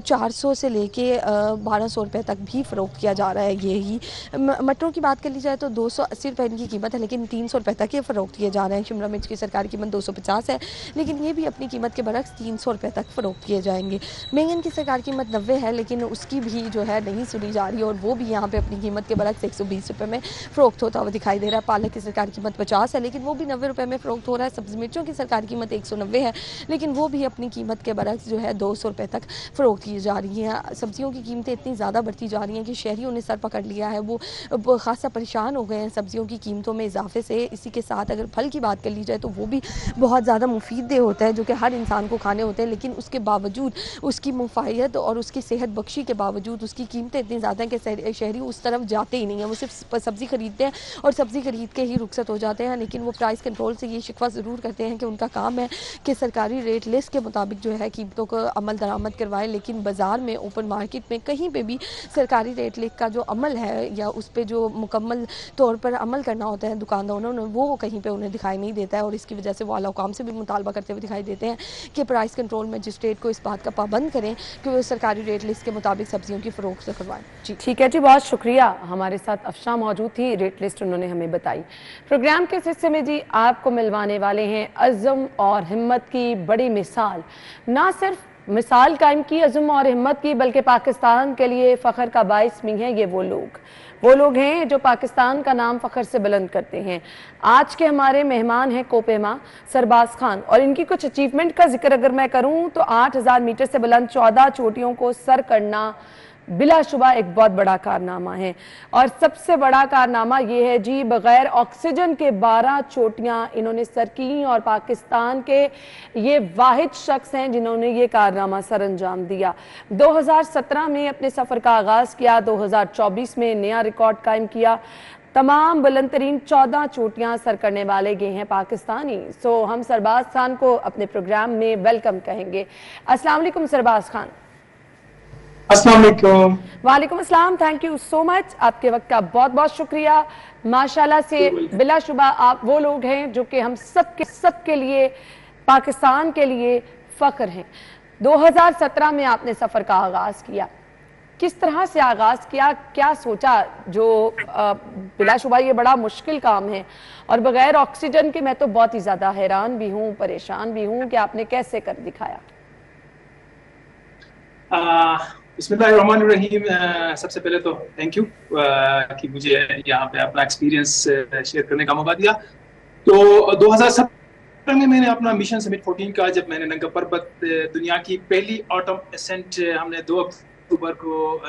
400 से लेके 1200 रुपये तक भी फ़रोख्त किया जा रहा है। यही मटरों की बात कर ली जाए तो 280 रुपये इनकी कीमत है, लेकिन 300 रुपये तक ये फ़रोख्त किए जा रहे हैं। शिमला मिर्च की सरकारी कीमत 250 है, लेकिन ये भी अपनी कीमत के बरक्स 300 रुपये तक फ़रोख्त किए जाएंगे। बैंगन की सरकारी कीमत 90 है, लेकिन उसकी भी जो है नहीं सुनी जा रही, और वो भी यहाँ पे अपनी कीमत के बरक्स 120 रुपये में फ़रोख्त होता हुआ दिखाई दे रहा है। पालक की सरकारी कीमत 50 है, लेकिन वो भी 90 रुपये में फ़रोख्त हो रहा है। सब्ज़ी मिर्चों की सरकारी कीमत 190 है, लेकिन वो भी अपनी कीमत के बरक्स जो है 200 रुपये तक फ़रोख्त की जा रही हैं। सब्जियों की कीमतें इतनी ज़्यादा बढ़ती जा रही हैं कि शहरियों ने सर पकड़ लिया है, वो खासा परेशान हो गए हैं सब्जियों की कीमतों में इजाफे से। इसी के साथ अगर फल की बात कर ली जाए तो वो भी बहुत ज़्यादा मुफीद होता है, जो कि हर इंसान को खाने होते हैं, लेकिन उसके बावजूद उसकी मुफायत और उसकी सेहत बख्शी के बावजूद उसकी कीमतें इतनी ज़्यादा हैं कि शहरी उस तरफ जाते ही नहीं हैं। वो सिर्फ सब्ज़ी खरीदते हैं और सब्ज़ी खरीद के ही रुखसत हो जाते हैं। लेकिन वो प्राइस कंट्रोल से ये शिकवा ज़रूर करते हैं कि उनका काम है कि सरकारी रेट लिस्ट के मुताबिक जो है कीमतों को अमल दरामद करवाएं, लेकिन बाज़ार में ओपन मार्केट में कहीं पे भी सरकारी रेट लिस्ट का जो अमल है या उस पर जो मुकम्मल तौर पर अमल करना होता है दुकानदारों ने, वो कहीं पर उन्हें दिखाई नहीं देता है। और इसकी वजह से वो आला हुकाम से भी मुतालबा करते हुए दिखाई देते हैं कि प्राइस कंट्रोल मजिस्ट्रेट को इस बात का पाबंद करें कि वो सरकारी रेट लिस्ट के मुताबिक सब्जियों की फ़रोख्त करवाएं। जी ठीक है जी, बहुत शुक्रिया। हमारे साथ अफशान मौजूद थी, रेट लिस्ट उन्होंने हमें बताई। प्रोग्राम के इस हिस्से में जी आपको मिलवाने वाले हैं अज़म और हिम्मत की बड़ी मिसाल। ना सिर्फ मिसाल कायम की अज़म और हिम्मत की, बल्कि पाकिस्तान के लिए फ़ख्र का बाइस भी हैं। ये वो लोग हैं जो पाकिस्तान का नाम फ़ख्र से बुलंद करते हैं। आज के हमारे मेहमान हैं कोपेमा सरबाज खान, और इनकी कुछ अचीवमेंट का जिक्र अगर मैं करूं तो 8000 मीटर से बुलंद 14 चोटियों को सर करना बिलाशुबा एक बहुत बड़ा कारनामा है। और सबसे बड़ा कारनामा ये है जी, बगैर ऑक्सीजन के 12 चोटियां इन्होंने सर की, और पाकिस्तान के ये वाहिद शख्स हैं जिन्होंने ये कारनामा सर अंजाम दिया। 2017 में अपने सफ़र का आगाज़ किया, 2024 में नया रिकॉर्ड कायम किया। तमाम बुलंद तरीन 14 चोटियां सर करने वाले ये हैं पाकिस्तानी। सो हम सरबाज खान को अपने प्रोग्राम में वेलकम कहेंगे। अस्सलाम वालेकुम सरबाज खान। अस्सलाम वालेकुम। वालेकुम अस्सलाम। थैंक यू सो मच, आपके वक्त का बहुत बहुत शुक्रिया। माशाल्लाह से बिलाशुबा आप वो लोग हैं जो कि हम सबके लिए, पाकिस्तान के लिए फ़ख्र हैं। 2017 में आपने सफ़र का आगाज़ किया, किस तरह से आगाज़ किया, क्या सोचा? जो बिलाशुबा ये बड़ा मुश्किल काम है और बगैर ऑक्सीजन के मैं तो बहुत ही ज़्यादा हैरान भी हूँ, परेशान भी हूँ कि आपने कैसे कर दिखाया। बिस्मिल्लाहिर्रहमानिर्रहीम। सबसे पहले तो थैंक यू कि मुझे यहाँ पे अपना एक्सपीरियंस शेयर करने का मौका दिया। तो 2017 में मैंने अपना मिशन समिट 14 का, जब मैंने नंगा पर्वत दुनिया की पहली ऑटम एसेंट हमने 2 अक्टूबर को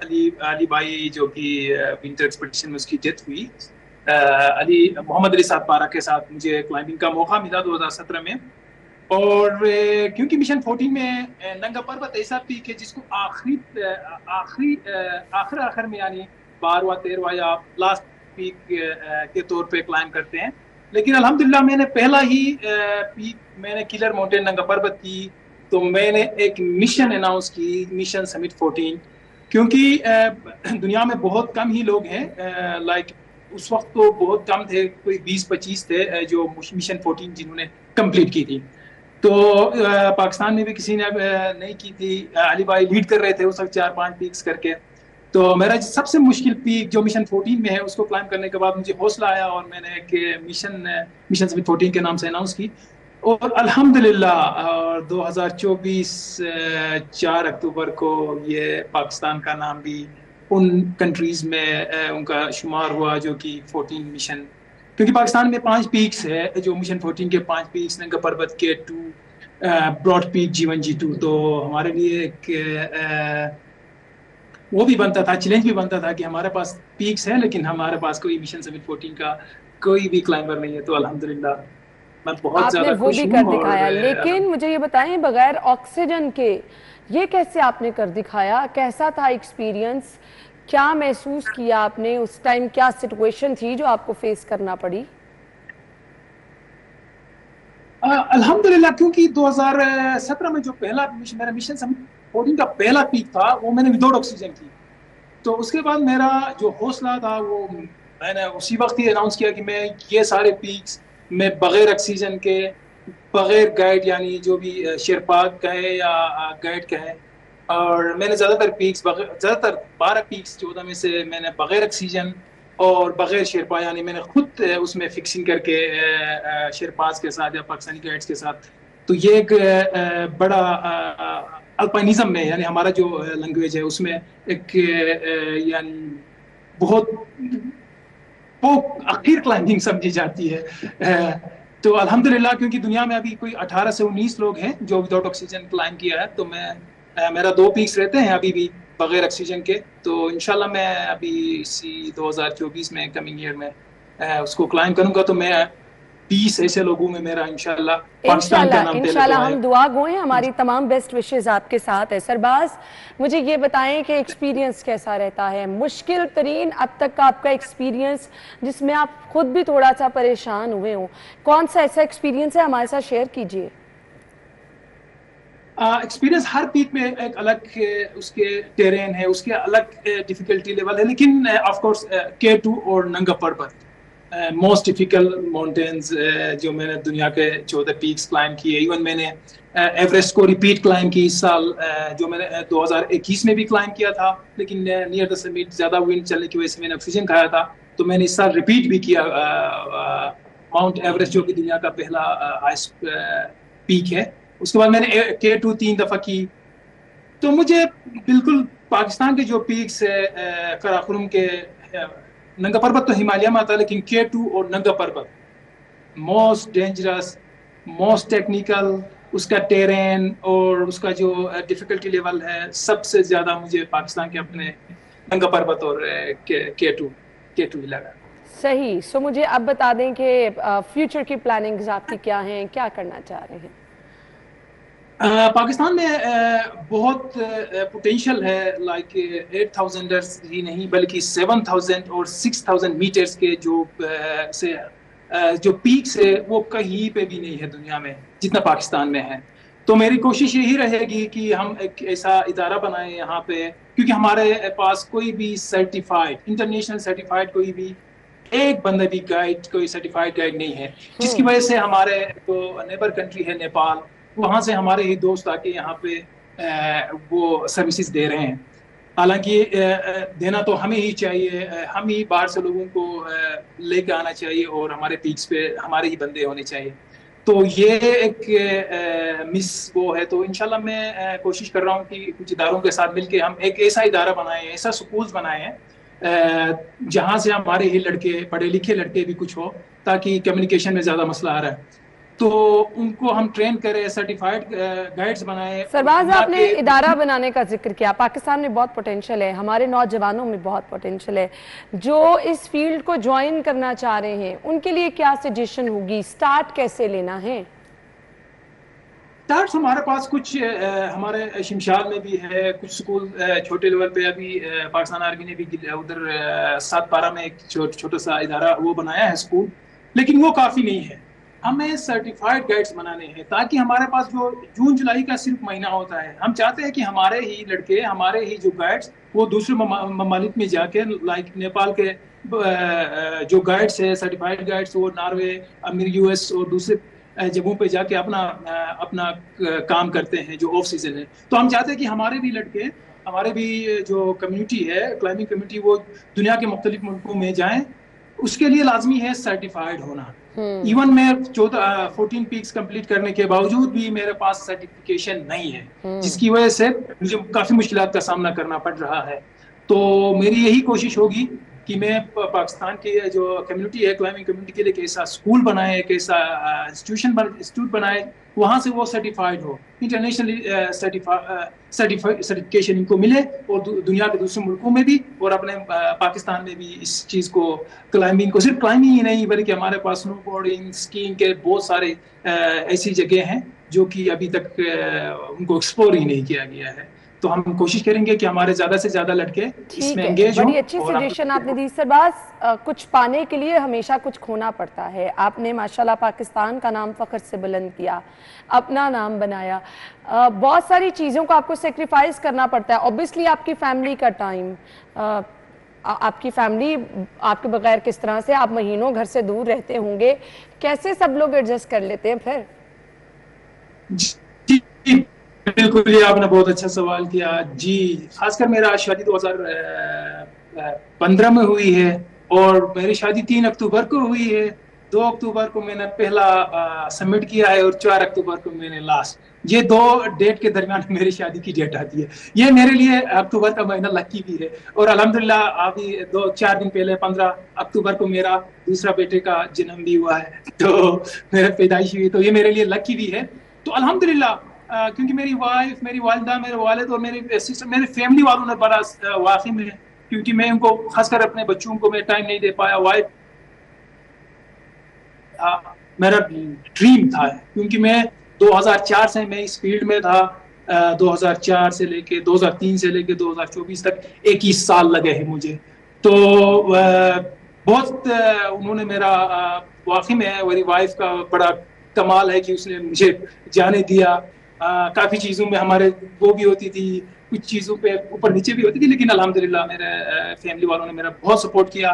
अली भाई जो कि विंटर एक्सपेडिशन में उसकी डेथ हुई, मोहम्मद अली साहब पारा के साथ मुझे क्लाइंबिंग का मौका मिला 2017 में। और क्योंकि मिशन 14 में नंगा पर्वत ऐसा पीक है जिसको आखिर में यानी 12वां 13वां या लास्ट पीक के तौर पे क्लाइम करते हैं, लेकिन अल्हम्दुलिल्लाह मैंने पहला ही पीक मैंने किलर माउंटेन नंगा पर्वत की, तो मैंने एक मिशन अनाउंस की, मिशन समिट 14। क्योंकि दुनिया में बहुत कम ही लोग हैं, लाइक उस वक्त तो बहुत कम थे, कोई 20-25 थे जो मिशन 14 जिन्होंने कंप्लीट की थी। तो पाकिस्तान में भी किसी ने नहीं की थी, अली भाई लीड कर रहे थे उस वक्त 4-5 पीक्स करके। तो मेरा सबसे मुश्किल पीक जो मिशन 14 में है उसको क्लाइम करने के बाद मुझे हौसला आया और मैंने एक मिशन समिट 14 के नाम से अनाउंस की। और अल्हम्दुलिल्लाह 2024 4 अक्टूबर को ये पाकिस्तान का नाम भी उन कंट्रीज में उनका शुमार हुआ जो कि 14 मिशन, क्योंकि पाकिस्तान में 5 पीक्स है जो मिशन 14 के 5 पीक्स, नंगा पर्वत के 2, ब्रॉड पीक जीवन G2। तो हमारे लिए एक वो भी बनता था, चैलेंज भी बनता था कि हमारे पास पीक्स है लेकिन हमारे पास कोई मिशन समिट 14 का कोई भी क्लाइंबर नहीं है। तो अल्हम्दुलिल्लाह मैं बहुत ज्यादा आपने वो भी कर दिखाया, लेकिन मुझे ये बताएं बगैर ऑक्सीजन के ये कैसे आपने कर दिखाया? कैसा था एक्सपीरियंस? क्या महसूस किया आपने उस टाइम? क्या सिचुएशन थी जो आपको फेस करना पड़ी? अल्हम्दुलिल्लाह, क्योंकि 2017 में जो पहला मेरा मिशन समिट 14 का पहला पीक था वो मैंने विदाउट ऑक्सीजन की। तो उसके बाद मेरा जो हौसला था वो मैंने उसी वक्त ही अनाउंस किया कि मैं ये सारे पीक्स मैं बगैर ऑक्सीजन के, बगैर गाइड यानी जो भी शेरपा कहे या गाइड कहे, और मैंने ज़्यादातर 12 पीक्स 14 में से मैंने बगैर ऑक्सीजन और बगैर शेरपा यानी मैंने खुद उसमें फिक्सिंग करके शेरपाज के साथ या पाकिस्तानी गाइड्स के साथ। तो ये एक बड़ा अल्पाइनिज्म में यानी हमारा जो लैंग्वेज है उसमें एक यानी बहुत वो आखिर क्लाइंबिंग समझी जाती है। तो अल्हम्दुलिल्लाह क्योंकि दुनिया में अभी कोई 18 से 19 लोग हैं जो विदाउट ऑक्सीजन क्लाइंब किया है, तो मेरा 2 पीक्स रहते हैं अभी भी बगैर ऑक्सीजन के। तो इंशाल्लाह मैं अभी इसी 2024 में कमिंग ईयर में उसको क्लाइंब करूंगा। तो मैं 20 ऐसे लोगों में मेरा इंशाल्लाह पाकिस्तान का नाम इंशाल्लाह हम दुआ गो हैं, हमारी तमाम बेस्ट विशेस आपके साथ है। सरबाज, मुझे ये बताएं कि एक्सपीरियंस कैसा रहता है? मुश्किल तरीन अब तक का आपका एक्सपीरियंस जिसमें आप खुद भी थोड़ा सा परेशान हुए हो, कौन सा ऐसा एक्सपीरियंस है, हमारे साथ शेयर कीजिए। एक्सपीरियंस हर पीक में एक अलग उसके टेरेन है, उसके अलग डिफिकल्टी लेवल है, लेकिन ऑफ कोर्स K2 और नंगा पर्वत मोस्ट डिफिकल्ट माउंटेन्स जो मैंने दुनिया के 14 पीक्स क्लाइम किए। इवन मैंने एवरेस्ट को रिपीट क्लाइम की इस साल, जो मैंने 2021 में भी क्लाइम किया था, लेकिन नियर द समिट ज़्यादा विंड चलने की वजह से मैंने ऑक्सीजन खाया था। तो मैंने इस साल रिपीट भी किया माउंट एवरेस्ट जो कि दुनिया का पहला हाईएस्ट पीक है। उसके बाद मैंने K2 3 दफ़ा की। तो मुझे बिल्कुल पाकिस्तान के जो पीक्स है, कराकोरम के, नंगा पर्वत तो हिमालय में आता है, लेकिन K2 और नंगा पर्वत मोस्ट डेंजरस, मोस्ट टेक्निकल, उसका टेरेन और उसका जो डिफिकल्टी लेवल है सबसे ज़्यादा मुझे पाकिस्तान के अपने नंगा पर्वत और K2 लगा। सही। सो मुझे अब बता दें कि फ्यूचर की प्लानिंग्स आपकी क्या हैं, क्या करना चाह रहे हैं? पाकिस्तान में बहुत पोटेंशियल है, लाइक 8,000 ही नहीं बल्कि 7,000 और 6,000 मीटर्स के जो पीक्स है वो कहीं पे भी नहीं है दुनिया में जितना पाकिस्तान में है। तो मेरी कोशिश यही रहेगी कि हम एक ऐसा इदारा बनाएं यहाँ पे, क्योंकि हमारे पास कोई भी सर्टिफाइड इंटरनेशनल सर्टिफाइड कोई भी एक बंदा भी गाइड, कोई सर्टिफाइड गाइड नहीं है, जिसकी वजह से हमारे जो नेबर कंट्री है नेपाल, वहाँ से हमारे ही दोस्त आके यहाँ पे वो सर्विसेज दे रहे हैं। हालांकि देना तो हमें ही चाहिए, हम ही बाहर से लोगों को लेके आना चाहिए और हमारे पीक्स पे हमारे ही बंदे होने चाहिए। तो ये एक मिस वो है। तो इंशाल्लाह मैं कोशिश कर रहा हूँ कि कुछ इदारों के साथ मिलके हम एक ऐसा इदारा बनाए, ऐसा स्कूल्स बनाए हैं जहाँ से हमारे ही लड़के, पढ़े लिखे लड़के भी कुछ हो, ताकि कम्युनिकेशन में ज़्यादा मसला आ रहा है तो उनको हम ट्रेन करें, सर्टिफाइड गाइड्स बनाए। सरबाज, आपने इदारा बनाने का जिक्र किया। पाकिस्तान में बहुत पोटेंशियल है, हमारे नौजवानों में बहुत पोटेंशियल है जो इस फील्ड को ज्वाइन करना चाह रहे हैं, उनके लिए क्या सजेशन होगी, स्टार्ट कैसे लेना है? स्टार्ट हमारे पास कुछ हमारे शिमशाल में भी है, कुछ स्कूल छोटे लेवल पे अभी पाकिस्तान आर्मी ने भी उधर 7 पारा में एक छोटा सा इदारा वो बनाया है स्कूल, लेकिन वो काफ़ी नहीं है। हमें सर्टिफाइड गाइड्स बनाने हैं ताकि हमारे पास जो जून जुलाई का सिर्फ महीना होता है, हम चाहते हैं कि हमारे ही लड़के, हमारे ही जो गाइड्स वो दूसरे ममालिक में जाके, लाइक नेपाल के जो गाइड्स है सर्टिफाइड गाइड्स, वो नॉर्वे, अमीर यूएस और दूसरे जगहों पे जाके अपना काम करते हैं जो ऑफ सीजन है। तो हम चाहते हैं कि हमारे भी लड़के, हमारे भी जो कम्युनिटी है, क्लाइंबिंग कम्युनिटी, वो दुनिया के मुख्तलिफ मुल्कों में जाएं। उसके लिए लाजमी है सर्टिफाइड होना। इवन मैं 14 पीक्स कंप्लीट करने के बावजूद भी मेरे पास सर्टिफिकेशन नहीं है, जिसकी वजह से मुझे काफी मुश्किलात का सामना करना पड़ रहा है। तो मेरी यही कोशिश होगी कि मैं पाकिस्तान की जो कम्युनिटी है, क्लाइंबिंग कम्युनिटी के लिए एक ऐसा स्कूल बनाए, एक ऐसा इंस्टीट्यूट बनाए, वहाँ से वो सर्टिफाइड हो, इंटरनेशनली सर्टिफिकेशन इनको मिले और दुनिया के दूसरे मुल्कों में भी और अपने पाकिस्तान में भी इस चीज़ को, क्लाइंबिंग को, सिर्फ क्लाइंबिंग ही नहीं बल्कि हमारे पास स्नोबोर्डिंग, स्कीइंग के बहुत सारे ऐसी जगह हैं जो कि अभी तक उनको एक्सप्लोर ही नहीं किया गया है। तो हम कोशिश करेंगे कि हमारे ज्यादा से ज्यादा लड़के इसमें एंगेज हों। बड़ी अच्छी सजेशन आपने दी सरबाज। कुछ पाने के लिए हमेशा कुछ खोना पड़ता है। आपने माशाल्लाह पाकिस्तान का नाम फख्र से बुलंद किया, अपना नाम बनाया। बहुत सारी चीज़ों को आपको सेक्रीफाइस करना पड़ता है। ऑब्वियसली आपकी फैमिली का टाइम, आपकी फैमिली आपके बगैर किस तरह से, आप महीनों घर से दूर रहते होंगे, कैसे सब लोग एडजस्ट कर लेते हैं फिर? बिल्कुल, ये आपने बहुत अच्छा सवाल किया जी। खासकर मेरा शादी 2015 में हुई है और मेरी शादी 3 अक्टूबर को हुई है। 2 अक्टूबर को मैंने पहला सबमिट किया है और 4 अक्टूबर को मैंने लास्ट। ये 2 डेट के दरमियान मेरी शादी की डेट आती है। ये मेरे लिए अक्टूबर का महीना लकी भी है और अल्हम्दुलिल्लाह अभी 2-4 दिन पहले 15 अक्टूबर को मेरा दूसरा बेटे का जन्म भी हुआ है, तो मेरा पैदाइश हुई, तो ये मेरे लिए लकी भी है। तो अल्हम्दुलिल्लाह क्योंकि मेरी वाइफ, मेरी वालिदा, मेरे वालिद और मेरे सिस्टर, मेरे फैमिली वालों ने बड़ा वाकई में, क्योंकि मैं उनको खासकर अपने बच्चों को मैं टाइम नहीं दे पाया। वाइफ मेरा ड्रीम था, क्योंकि मैं 2004 से मैं इस फील्ड में था। 2004 से लेके 2003 से लेके 2024 तक 21 साल लगे हैं मुझे। तो बहुत उन्होंने मेरा, वाकई में मेरी वाइफ का बड़ा कमाल है कि उसने मुझे जाने दिया। काफी चीजों में हमारे वो भी होती थी, कुछ चीजों पे ऊपर नीचे भी होती थी, लेकिन अल्हम्दुलिल्लाह मेरे फैमिली वालों ने मेरा बहुत सपोर्ट किया।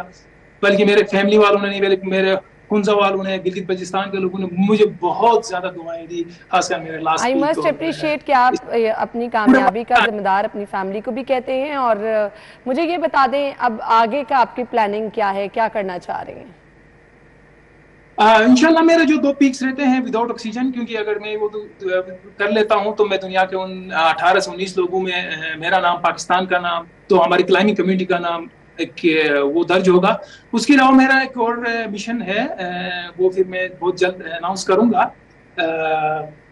बल्कि मेरे फैमिली वालों ने नहीं, बल्कि मेरे हुंजा वालों ने, गिलगित बल्चिस्तान के लोगों ने मुझे बहुत ज्यादा दुआएं दी, खासकर मेरे लास्ट। आई मस्ट अप्रिशिएट कि आप अपनी कामयाबी का जिम्मेदार अपनी फैमिली को भी कहते हैं। और मुझे ये बता दें, अब आगे का आपकी प्लानिंग क्या है, क्या करना चाह रहे हैं? इंशाल्लाह मेरे जो 2 पीक्स रहते हैं विदाउट ऑक्सीजन, क्योंकि अगर मैं वो कर लेता हूं तो मैं दुनिया के उन 18 से 19 लोगों में मेरा नाम, पाकिस्तान का नाम, तो हमारी क्लाइंबिंग कम्युनिटी का नाम एक वो दर्ज होगा। उसके अलावा मेरा एक और मिशन है, वो फिर मैं बहुत जल्द अनाउंस करूंगा।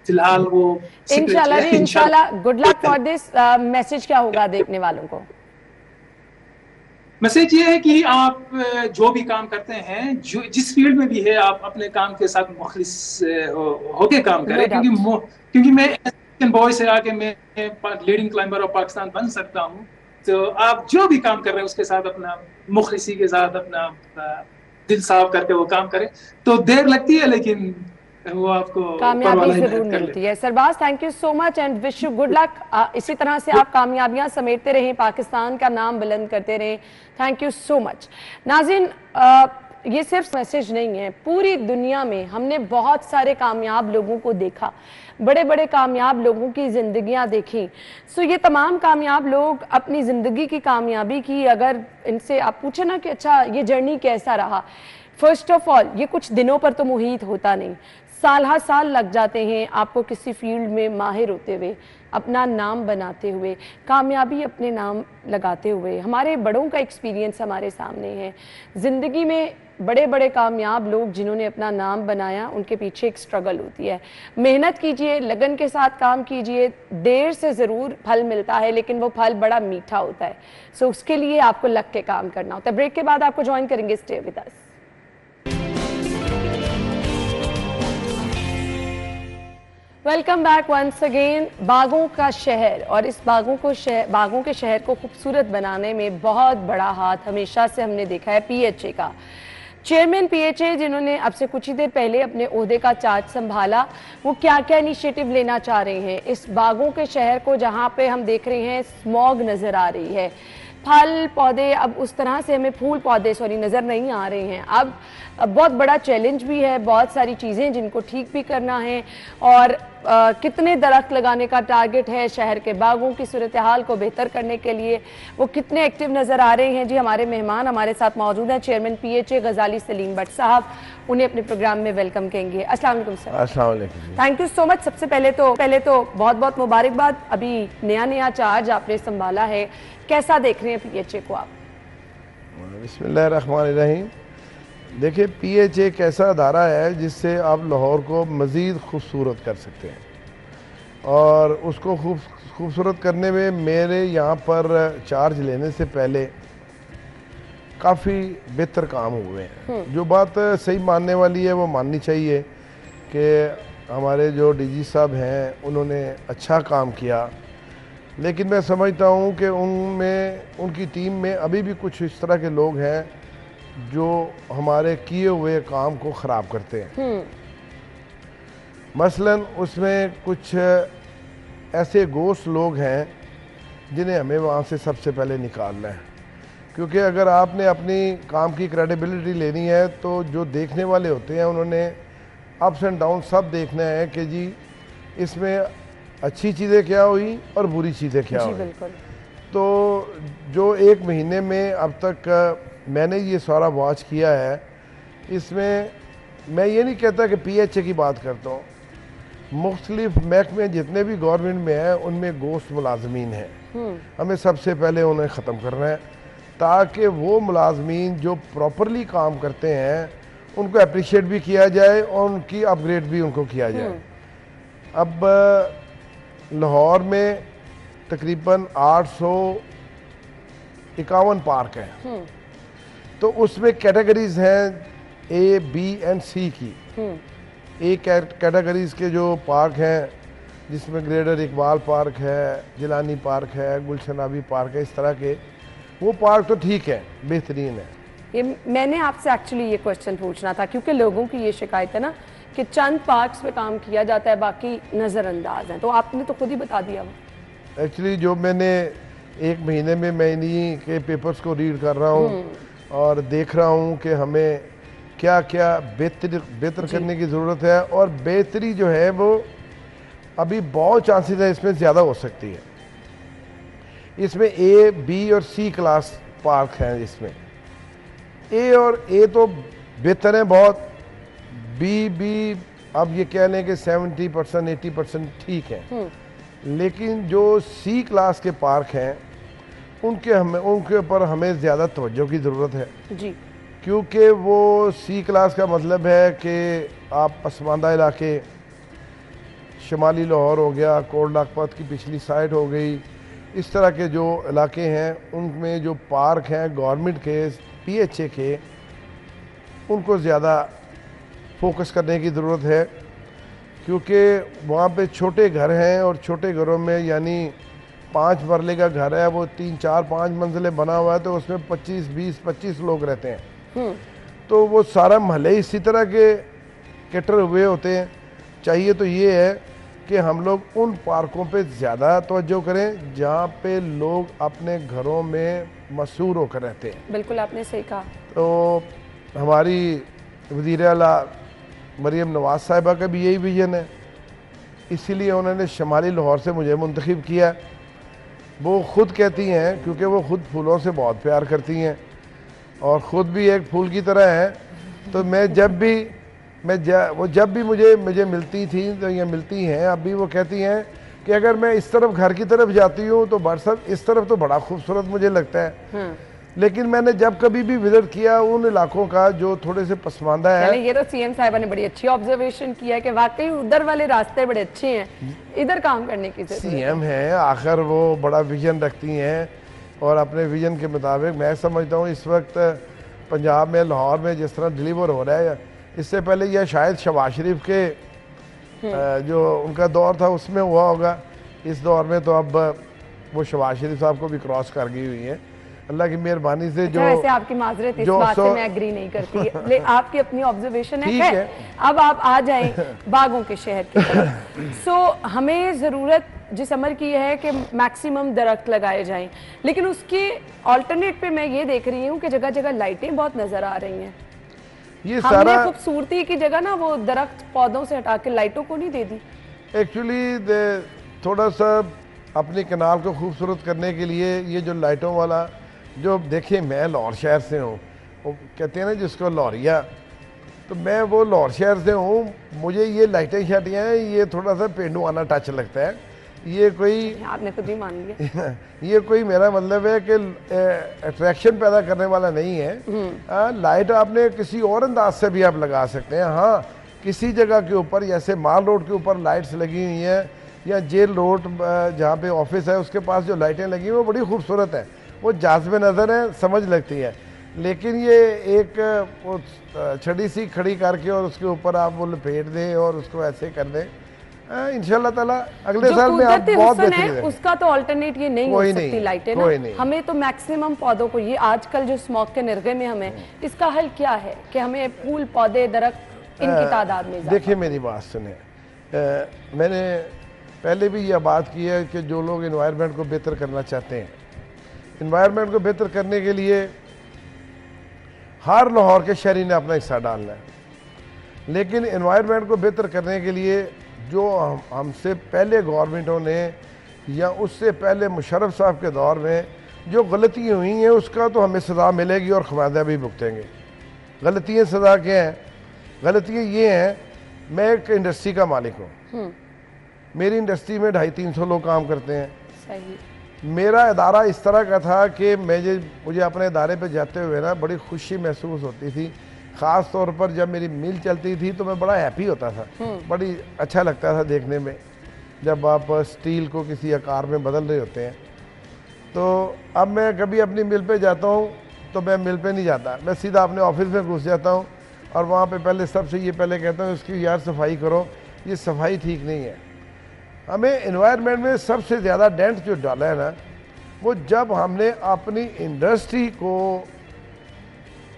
फिलहाल वो इंशाल्लाह good luck for this. Message क्या होगा देखने वालों को? मैसेज ये है कि आप जो भी काम करते हैं, जो जिस फील्ड में भी है, आप अपने काम के साथ मुखलिस होके काम करें। क्योंकि मैं बॉय से आके मैं लीडिंग क्लाइंबर ऑफ पाकिस्तान बन सकता हूँ। तो आप जो भी काम कर रहे हैं उसके साथ अपना मुखलिसी के साथ अपना दिल साफ करके वो काम करें। तो देर लगती है लेकिन वो आपको कामयाबी जरूर मिलती है। Sarbaz, thank you so much and wish you good luck. इसी तरह से आप कामयाबियां समेटते रहें, पाकिस्तान का नाम बुलंद करते रहें। Thank you so much. नाज़रीन, ये सिर्फ मैसेज नहीं है, पूरी दुनिया में हमने बहुत सारे कामयाब लोगों को देखा, बड़े बड़े कामयाब लोगों की ज़िंदगियां देखी। सो ये तमाम कामयाब लोग अपनी ज़िंदगी की कामयाबी की अगर इनसे आप पूछे ना कि अच्छा ये जर्नी कैसा रहा, फर्स्ट ऑफ ऑल ये कुछ दिनों पर तो मुहीत होता नहीं, साल हर साल लग जाते हैं आपको किसी फील्ड में माहिर होते हुए, अपना नाम बनाते हुए, कामयाबी अपने नाम लगाते हुए। हमारे बड़ों का एक्सपीरियंस हमारे सामने है, ज़िंदगी में बड़े बड़े कामयाब लोग जिन्होंने अपना नाम बनाया, उनके पीछे एक स्ट्रगल होती है। मेहनत कीजिए, लगन के साथ काम कीजिए, देर से ज़रूर फल मिलता है लेकिन वो फल बड़ा मीठा होता है। सो उसके लिए आपको लग के काम करना होता है। ब्रेक के बाद आपको ज्वाइन करेंगे, stay with us. Welcome back once again. बागों का शहर, और इस बागों के शहर को खूबसूरत बनाने में बहुत बड़ा हाथ हमेशा से हमने देखा है पीएचए का। चेयरमैन पीएचए जिन्होंने अब से कुछ ही देर पहले अपने ओहदे का चार्ज संभाला, वो क्या क्या इनिशिएटिव लेना चाह रहे हैं इस बागों के शहर को, जहाँ पे हम देख रहे हैं स्मॉग नज़र आ रही है, फल पौधे अब उस तरह से हमें फूल पौधे नज़र नहीं आ रहे हैं। अब बहुत बड़ा चैलेंज भी है, बहुत सारी चीज़ें जिनको ठीक भी करना है, और कितने दरख्त लगाने का टारगेट है शहर के बागों की सूरत हाल को बेहतर करने के लिए, वो कितने एक्टिव नज़र आ रहे हैं। जी हमारे मेहमान हमारे साथ मौजूद हैं, चेयरमैन पीएचए गजाली सलीम भट्ट साहब, उन्हें अपने प्रोग्राम में वेलकम कहेंगे। अस्सलाम वालेकुम सर। अस्सलाम वालेकुम। Thank you so much. सबसे पहले तो बहुत बहुत मुबारकबाद, अभी नया चार्ज आपने संभाला है, कैसा देख रहे हैं पीएचए को आप? बिस्मिल्लाहिर्रहमानिर्रहीम। देखिए, पीएचए एक ऐसा अदारा है जिससे आप लाहौर को मज़ीद खूबसूरत कर सकते हैं, और उसको खूबसूरत करने में मेरे यहाँ पर चार्ज लेने से पहले काफ़ी बेहतर काम हुए हैं। जो बात सही मानने वाली है वो माननी चाहिए कि हमारे जो डीजी साहब हैं उन्होंने अच्छा काम किया, लेकिन मैं समझता हूँ कि उनकी टीम में अभी भी कुछ इस तरह के लोग हैं जो हमारे किए हुए काम को ख़राब करते हैं। मसलन उसमें कुछ ऐसे गोश्त लोग हैं जिन्हें हमें वहाँ से सबसे पहले निकालना है, क्योंकि अगर आपने अपनी काम की क्रेडिबिलिटी लेनी है तो जो देखने वाले होते हैं उन्होंने अप्स एंड डाउन सब देखना है कि जी इसमें अच्छी चीज़ें क्या हुई और बुरी चीज़ें क्या हुई। तो जो एक महीने में अब तक मैंने ये सारा वॉच किया है, इसमें मैं ये नहीं कहता कि पीएचए की बात करता हूँ, मुख्तलिफ महकमे जितने भी गवर्नमेंट में हैं उनमें गोश्त मुलाजमीन हैं, हमें सबसे पहले उन्हें ख़त्म करना है ताकि वो मुलाजमीन जो प्रॉपरली काम करते हैं उनको अप्रिशिएट भी किया जाए और उनकी अपग्रेड भी उनको किया जाए। अब लाहौर में तकरीबन 851 पार्क हैं, तो उसमें कैटेगरीज हैं ए, बी एंड सी की। ए कैटेगरीज के जो पार्क हैं जिसमें ग्रेटर इकबाल पार्क है, जिलानी पार्क है, गुलशन आबी पार्क है, इस तरह के वो पार्क तो ठीक है, बेहतरीन है। ये मैंने आपसे एक्चुअली ये क्वेश्चन पूछना था, क्योंकि लोगों की ये शिकायत है ना कि चंद पार्क्स पे काम किया जाता है, बाकी नज़रअंदाज हैं, तो आपने तो खुद ही बता दिया। एक्चुअली जो मैंने एक महीने में मैं इन्हीं के पेपर्स को रीड कर रहा हूँ और देख रहा हूँ कि हमें क्या क्या बेहतर करने की ज़रूरत है, और बेहतरी जो है वो अभी बहुत चांसेस है इसमें ज़्यादा हो सकती है। इसमें ए, बी और सी क्लास पार्क हैं, इसमें ए और ए तो बेहतर हैं बहुत, बी अब ये कह लें कि 70% 80% ठीक है, लेकिन जो सी क्लास के पार्क हैं उनके ऊपर हमें ज़्यादा तवज्जो की ज़रूरत है जी, क्योंकि वो सी क्लास का मतलब है कि आप पसमानदा इलाके, शुमाली लाहौर हो गया, कोट लाखपत की पिछली साइड हो गई, इस तरह के जो इलाके हैं उनमें जो पार्क हैं गवर्नमेंट के, पीएचए के, उनको ज़्यादा फोकस करने की ज़रूरत है, क्योंकि वहाँ पे छोटे घर हैं और छोटे घरों में यानी 5 मरले का घर है, वो 3 4 5 मंजिले बना हुआ है, तो उसमें 25 20 25 लोग रहते हैं, तो वो सारा महल्ले इसी तरह के कैटर हुए होते हैं। चाहिए तो ये है कि हम लोग उन पार्कों पे ज़्यादा तवज्जो करें जहाँ पे लोग अपने घरों में मशहूर होकर रहते हैं। बिल्कुल आपने सही कहा। तो हमारी वज़ीर आला मरीम नवाज़ साहिबा का भी यही विज़न है, इसीलिए उन्होंने शुमाली लाहौर से मुझे मुंतखब किया। वो ख़ुद कहती हैं, क्योंकि वो ख़ुद फूलों से बहुत प्यार करती हैं और ख़ुद भी एक फूल की तरह है, तो मैं जब भी वो जब भी मुझे मिलती थी तो ये मिलती हैं, अब भी वो कहती हैं कि अगर मैं इस तरफ घर की तरफ जाती हूँ तो व्हाट्सअप इस तरफ तो बड़ा खूबसूरत मुझे लगता है। लेकिन मैंने जब कभी भी विजिट किया उन इलाकों का जो थोड़े से पसमानदा है, ये तो सीएम साहिबा ने बड़ी अच्छी ऑब्जर्वेशन किया है कि वाकई उधर वाले रास्ते बड़े अच्छे हैं, इधर काम करने की जरूरत है। सीएम है, आखिर वो बड़ा विजन रखती हैं और अपने विजन के मुताबिक मैं समझता हूँ इस वक्त पंजाब में लाहौर में जिस तरह डिलीवर हो रहा है, इससे पहले यह शायद शहबाज शरीफ के जो उनका दौर था उसमें हुआ होगा, इस दौर में तो अब वो शहबाज शरीफ साहब को भी क्रॉस कर गई हुई है अल्लाह की मेहरबानी से। जो वैसे आपकी माजरत इस बात से मैं एग्री नहीं करती, लेकिन आपकी अपनी ऑब्जर्वेशन है। अब आप आ जाएं बागों के शहर की तरफ। सो हमें ज़रूरत जिस अमर की है कि मैक्सिमम दरख्त लगाए जाएं, लेकिन उसके ऑल्टरनेट पे मैं ये देख रही हूँ कि जगह जगह लाइटें बहुत नज़र आ रही हैं। ये हमने सारा खूबसूरती की जगह ना वो दरख्त पौधों से हटा के लाइटों को नहीं दे दी। एक्चुअली थोड़ा सा अपनी कनाल को खूबसूरत करने के लिए ये जो लाइटों वाला, जो देखिए मैं लाहौर शहर से हूँ, वो कहते हैं ना जिसको लाहौरिया, तो मैं वो लाहौर शहर से हूँ, मुझे ये लाइटें शाटियाँ हैं ये थोड़ा सा पेंडुआना टच लगता है। ये कोई आपने खुद ही मान लिया ये कोई मेरा मतलब है कि अट्रैक्शन पैदा करने वाला नहीं है। लाइट आपने किसी और अंदाज से भी आप लगा सकते हैं। हाँ, किसी जगह के ऊपर जैसे माल रोड के ऊपर लाइट्स लगी हुई हैं या जेल रोड जहाँ पे ऑफिस है उसके पास जो लाइटें लगी हैं वो बड़ी खूबसूरत है, वो जाज़ब नज़र है, समझ लगती है। लेकिन ये एक वो छड़ी सी खड़ी करके और उसके ऊपर आप वो लपेट दें और उसको ऐसे कर दें, इंशाल्लाह ताला अगले साल में आप बहुत बेहतरीन है। उसका तो अल्टरनेट ये नहीं हो सकती लाइटें ना, हमें तो मैक्सिमम पौधों को, ये आजकल जो स्मॉग के निर्गे में हमें, इसका हल क्या है कि हमें फूल पौधे दरख्त इनकी तादाद में। देखिए मेरी बात सुने, मैंने पहले भी यह बात की है कि जो लोग इन्वायरमेंट को बेहतर करना चाहते हैं, इन्वायरमेंट को बेहतर करने के लिए हर लाहौर के शहरी ने अपना हिस्सा डालना है। लेकिन इन्वायरमेंट को बेहतर करने के लिए जो हमसे पहले गवर्नमेंटों ने या उससे पहले मुशर्रफ साहब के दौर में जो गलतियाँ हुई हैं उसका तो हमें सज़ा मिलेगी और खमियाजा भी भुगतेंगे। गलतियाँ सज़ा क्या हैं? गलतियाँ ये हैं, मैं एक इंडस्ट्री का मालिक हूँ, मेरी इंडस्ट्री में 250-300 लोग काम करते हैं। सही। मेरा इदारा इस तरह का था कि मुझे अपने इदारे पे जाते हुए ना बड़ी खुशी महसूस होती थी। ख़ास तौर पर जब मेरी मिल चलती थी तो मैं बड़ा हैप्पी होता था, बड़ी अच्छा लगता था देखने में, जब आप स्टील को किसी आकार में बदल रहे होते हैं। तो अब मैं कभी अपनी मिल पे जाता हूँ तो मैं मिल पे नहीं जाता, मैं सीधा अपने ऑफिस में घुस जाता हूँ और वहाँ पे पहले सबसे ये पहले कहता हूँ इसकी यार सफाई करो, ये सफाई ठीक नहीं है। हमें इन्वायरमेंट में सबसे ज़्यादा डेंट जो डाला है ना, वो जब हमने अपनी इंडस्ट्री को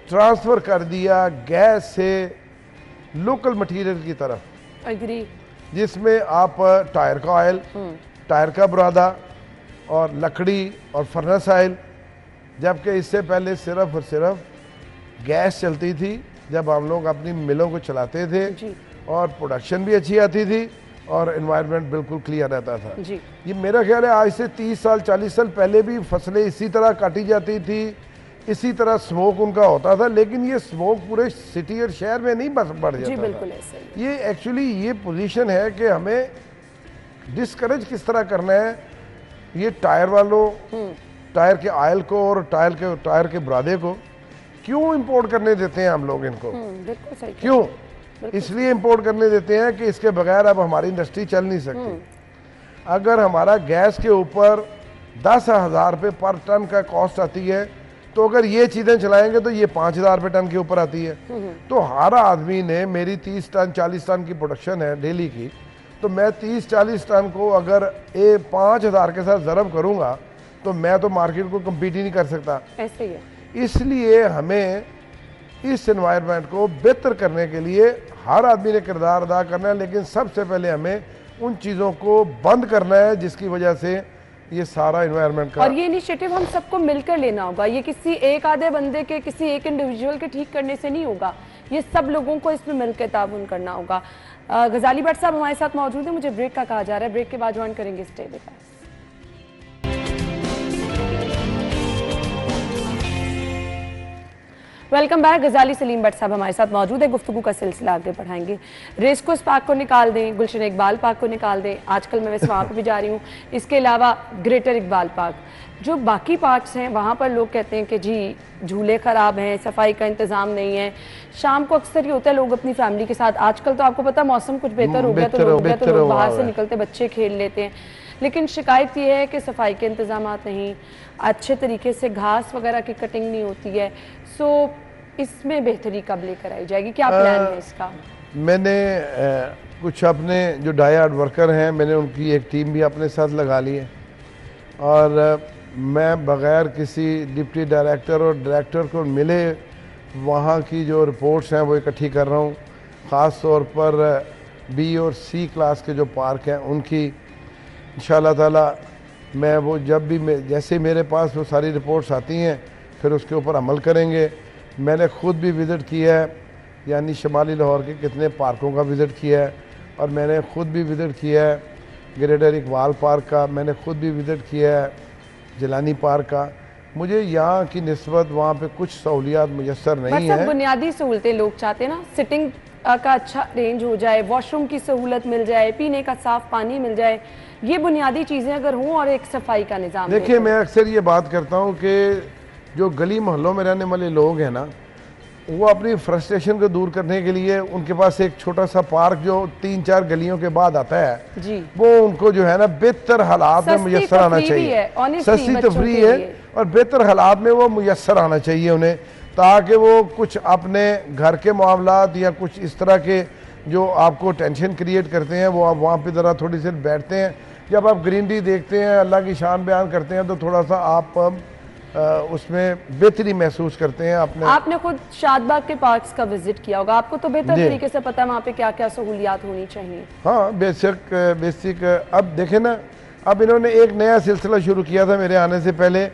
ट्रांसफ़र कर दिया गैस से लोकल मटेरियल की तरफ। एग्री। जिसमें आप टायर का ऑयल, टायर का बुरादा और लकड़ी और फर्नेस ऑयल, जबकि इससे पहले सिर्फ और सिर्फ गैस चलती थी जब हम लोग अपनी मिलों को चलाते थे और प्रोडक्शन भी अच्छी आती थी और एनवायरनमेंट बिल्कुल क्लियर रहता था जी। ये मेरा ख्याल है आज से 30 साल 40 साल पहले भी फसलें इसी तरह काटी जाती थी, इसी तरह स्मोक उनका होता था, लेकिन ये स्मोक पूरे सिटी और शहर में नहीं बस बढ़ जाता बिल्कुल था। ऐसा ही। ये एक्चुअली ये पोजीशन है कि हमें डिस्करेज किस तरह करना है। ये टायर वालों, टायर के ऑयल को और टायर के बुरादे को क्यों इंपोर्ट करने देते हैं हम लोग इनको? बिल्कुल सही। क्यों? इसलिए इंपोर्ट करने देते हैं कि इसके बगैर अब हमारी इंडस्ट्री चल नहीं सकती। अगर हमारा गैस के ऊपर 10,000 रुपये पर टन का कॉस्ट आती है, तो अगर ये चीज़ें चलाएंगे तो ये 5,000 रुपये टन के ऊपर आती है। तो हर आदमी ने, मेरी 30 टन 40 टन की प्रोडक्शन है डेली की, तो मैं 30-40 टन को अगर 5,000 के साथ ज़रब करूँगा तो मैं तो मार्केट को कम्पीट ही नहीं कर सकता। ऐसे ही है। इसलिए हमें इस एनवायरनमेंट को बेहतर करने के लिए हर आदमी ने किरदार अदा करना है, लेकिन सबसे पहले हमें उन चीज़ों को बंद करना है जिसकी वजह से ये सारा इन्वायरमेंट का। और ये इनिशिएटिव हम सबको मिलकर लेना होगा, ये किसी एक आधे बंदे के, किसी एक इंडिविजुअल के ठीक करने से नहीं होगा, ये सब लोगों को इसमें मिलकर ताउन करना होगा। गजाली भट्ट साहब हमारे साथ मौजूद है, मुझे ब्रेक का कहा जा रहा है, ब्रेक के बाद ज्वाइन करेंगे stay with us. Welcome back. गजाली सलीम भट्ट साहब हमारे साथ मौजूद है, गुफ्तगू का सिलसिला आगे बढ़ाएंगे। रेसकोर्स पार्क को निकाल दें, गुलशन इकबाल पार्क को निकाल दें, आजकल मैं वैसे वहाँ पर भी जा रही हूँ, इसके अलावा ग्रेटर इकबाल पार्क, जो बाकी पार्क्स हैं वहाँ पर लोग कहते हैं कि जी झूले ख़राब हैं, सफाई का इंतज़ाम नहीं है। शाम को अक्सर ये होता है लोग अपनी फैमिली के साथ, आजकल तो आपको पता मौसम कुछ बेहतर हो गया तो लोग बाहर से निकलते बच्चे खेल लेते हैं, लेकिन शिकायत ये है कि सफाई के इंतजाम नहीं, अच्छे तरीके से घास वगैरह की कटिंग नहीं होती है। सो इसमें बेहतरी कब लेकर आई जाएगी, क्या प्लान है इसका? मैंने कुछ अपने जो डायहार्ड वर्कर हैं, मैंने उनकी एक टीम भी अपने साथ लगा ली है, और मैं बग़ैर किसी डिप्टी डायरेक्टर और डायरेक्टर को मिले वहाँ की जो रिपोर्ट्स हैं वो इकट्ठी कर रहा हूँ। ख़ास तौर पर बी और सी क्लास के जो पार्क हैं उनकी इंशाल्लाह ताला मैं वो जब भी जैसे मेरे पास वो सारी रिपोर्ट्स आती हैं फिर उसके ऊपर अमल करेंगे। मैंने ख़ुद भी विज़िट किया है, यानी शुमाली लाहौर के कितने पार्कों का विज़िट किया है, और मैंने ख़ुद भी विज़िट किया है ग्रेटर इकबाल पार्क का, मैंने ख़ुद भी विज़िट किया है जिलानी पार्क का। मुझे यहाँ की निस्बत वहाँ पे कुछ सहूलियात मुयस्सर नहीं है। बुनियादी सहूलतें लोग चाहते हैं ना, सिटिंग का अच्छा रेंज हो जाए, वॉशरूम की सहूलत मिल जाए, पीने का साफ पानी मिल जाए, ये बुनियादी चीज़ें अगर हों और एक सफाई का निज़ाम। देखिए मैं अक्सर ये बात करता हूँ कि जो गली मोहल्लों में रहने वाले लोग हैं ना, वो अपनी फ्रस्ट्रेशन को दूर करने के लिए उनके पास एक छोटा सा पार्क जो 3-4 गलियों के बाद आता है जी, वो उनको जो है ना बेहतर हालात में मुयस्सर आना चाहिए। सस्ती तफरी है और बेहतर हालात में वो मुयस्सर आना चाहिए उन्हें, ताकि वो कुछ अपने घर के मामलात या कुछ इस तरह के जो आपको टेंशन क्रिएट करते हैं वो आप वहाँ पे ज़रा थोड़ी देर बैठते हैं। जब आप ग्रीनरी देखते हैं, अल्लाह की शान बयान करते हैं, तो थोड़ा सा आप उसमें बेहतरी महसूस करते हैं। आपने खुद शादबाग के पार्क्स का विजिट किया होगा, आपको तो बेहतर तरीके से पता है वहाँ पे क्या क्या सहूलियात होनी चाहिए। हाँ बेसिक अब देखें ना, अब इन्होंने एक नया सिलसिला शुरू किया था मेरे आने से पहले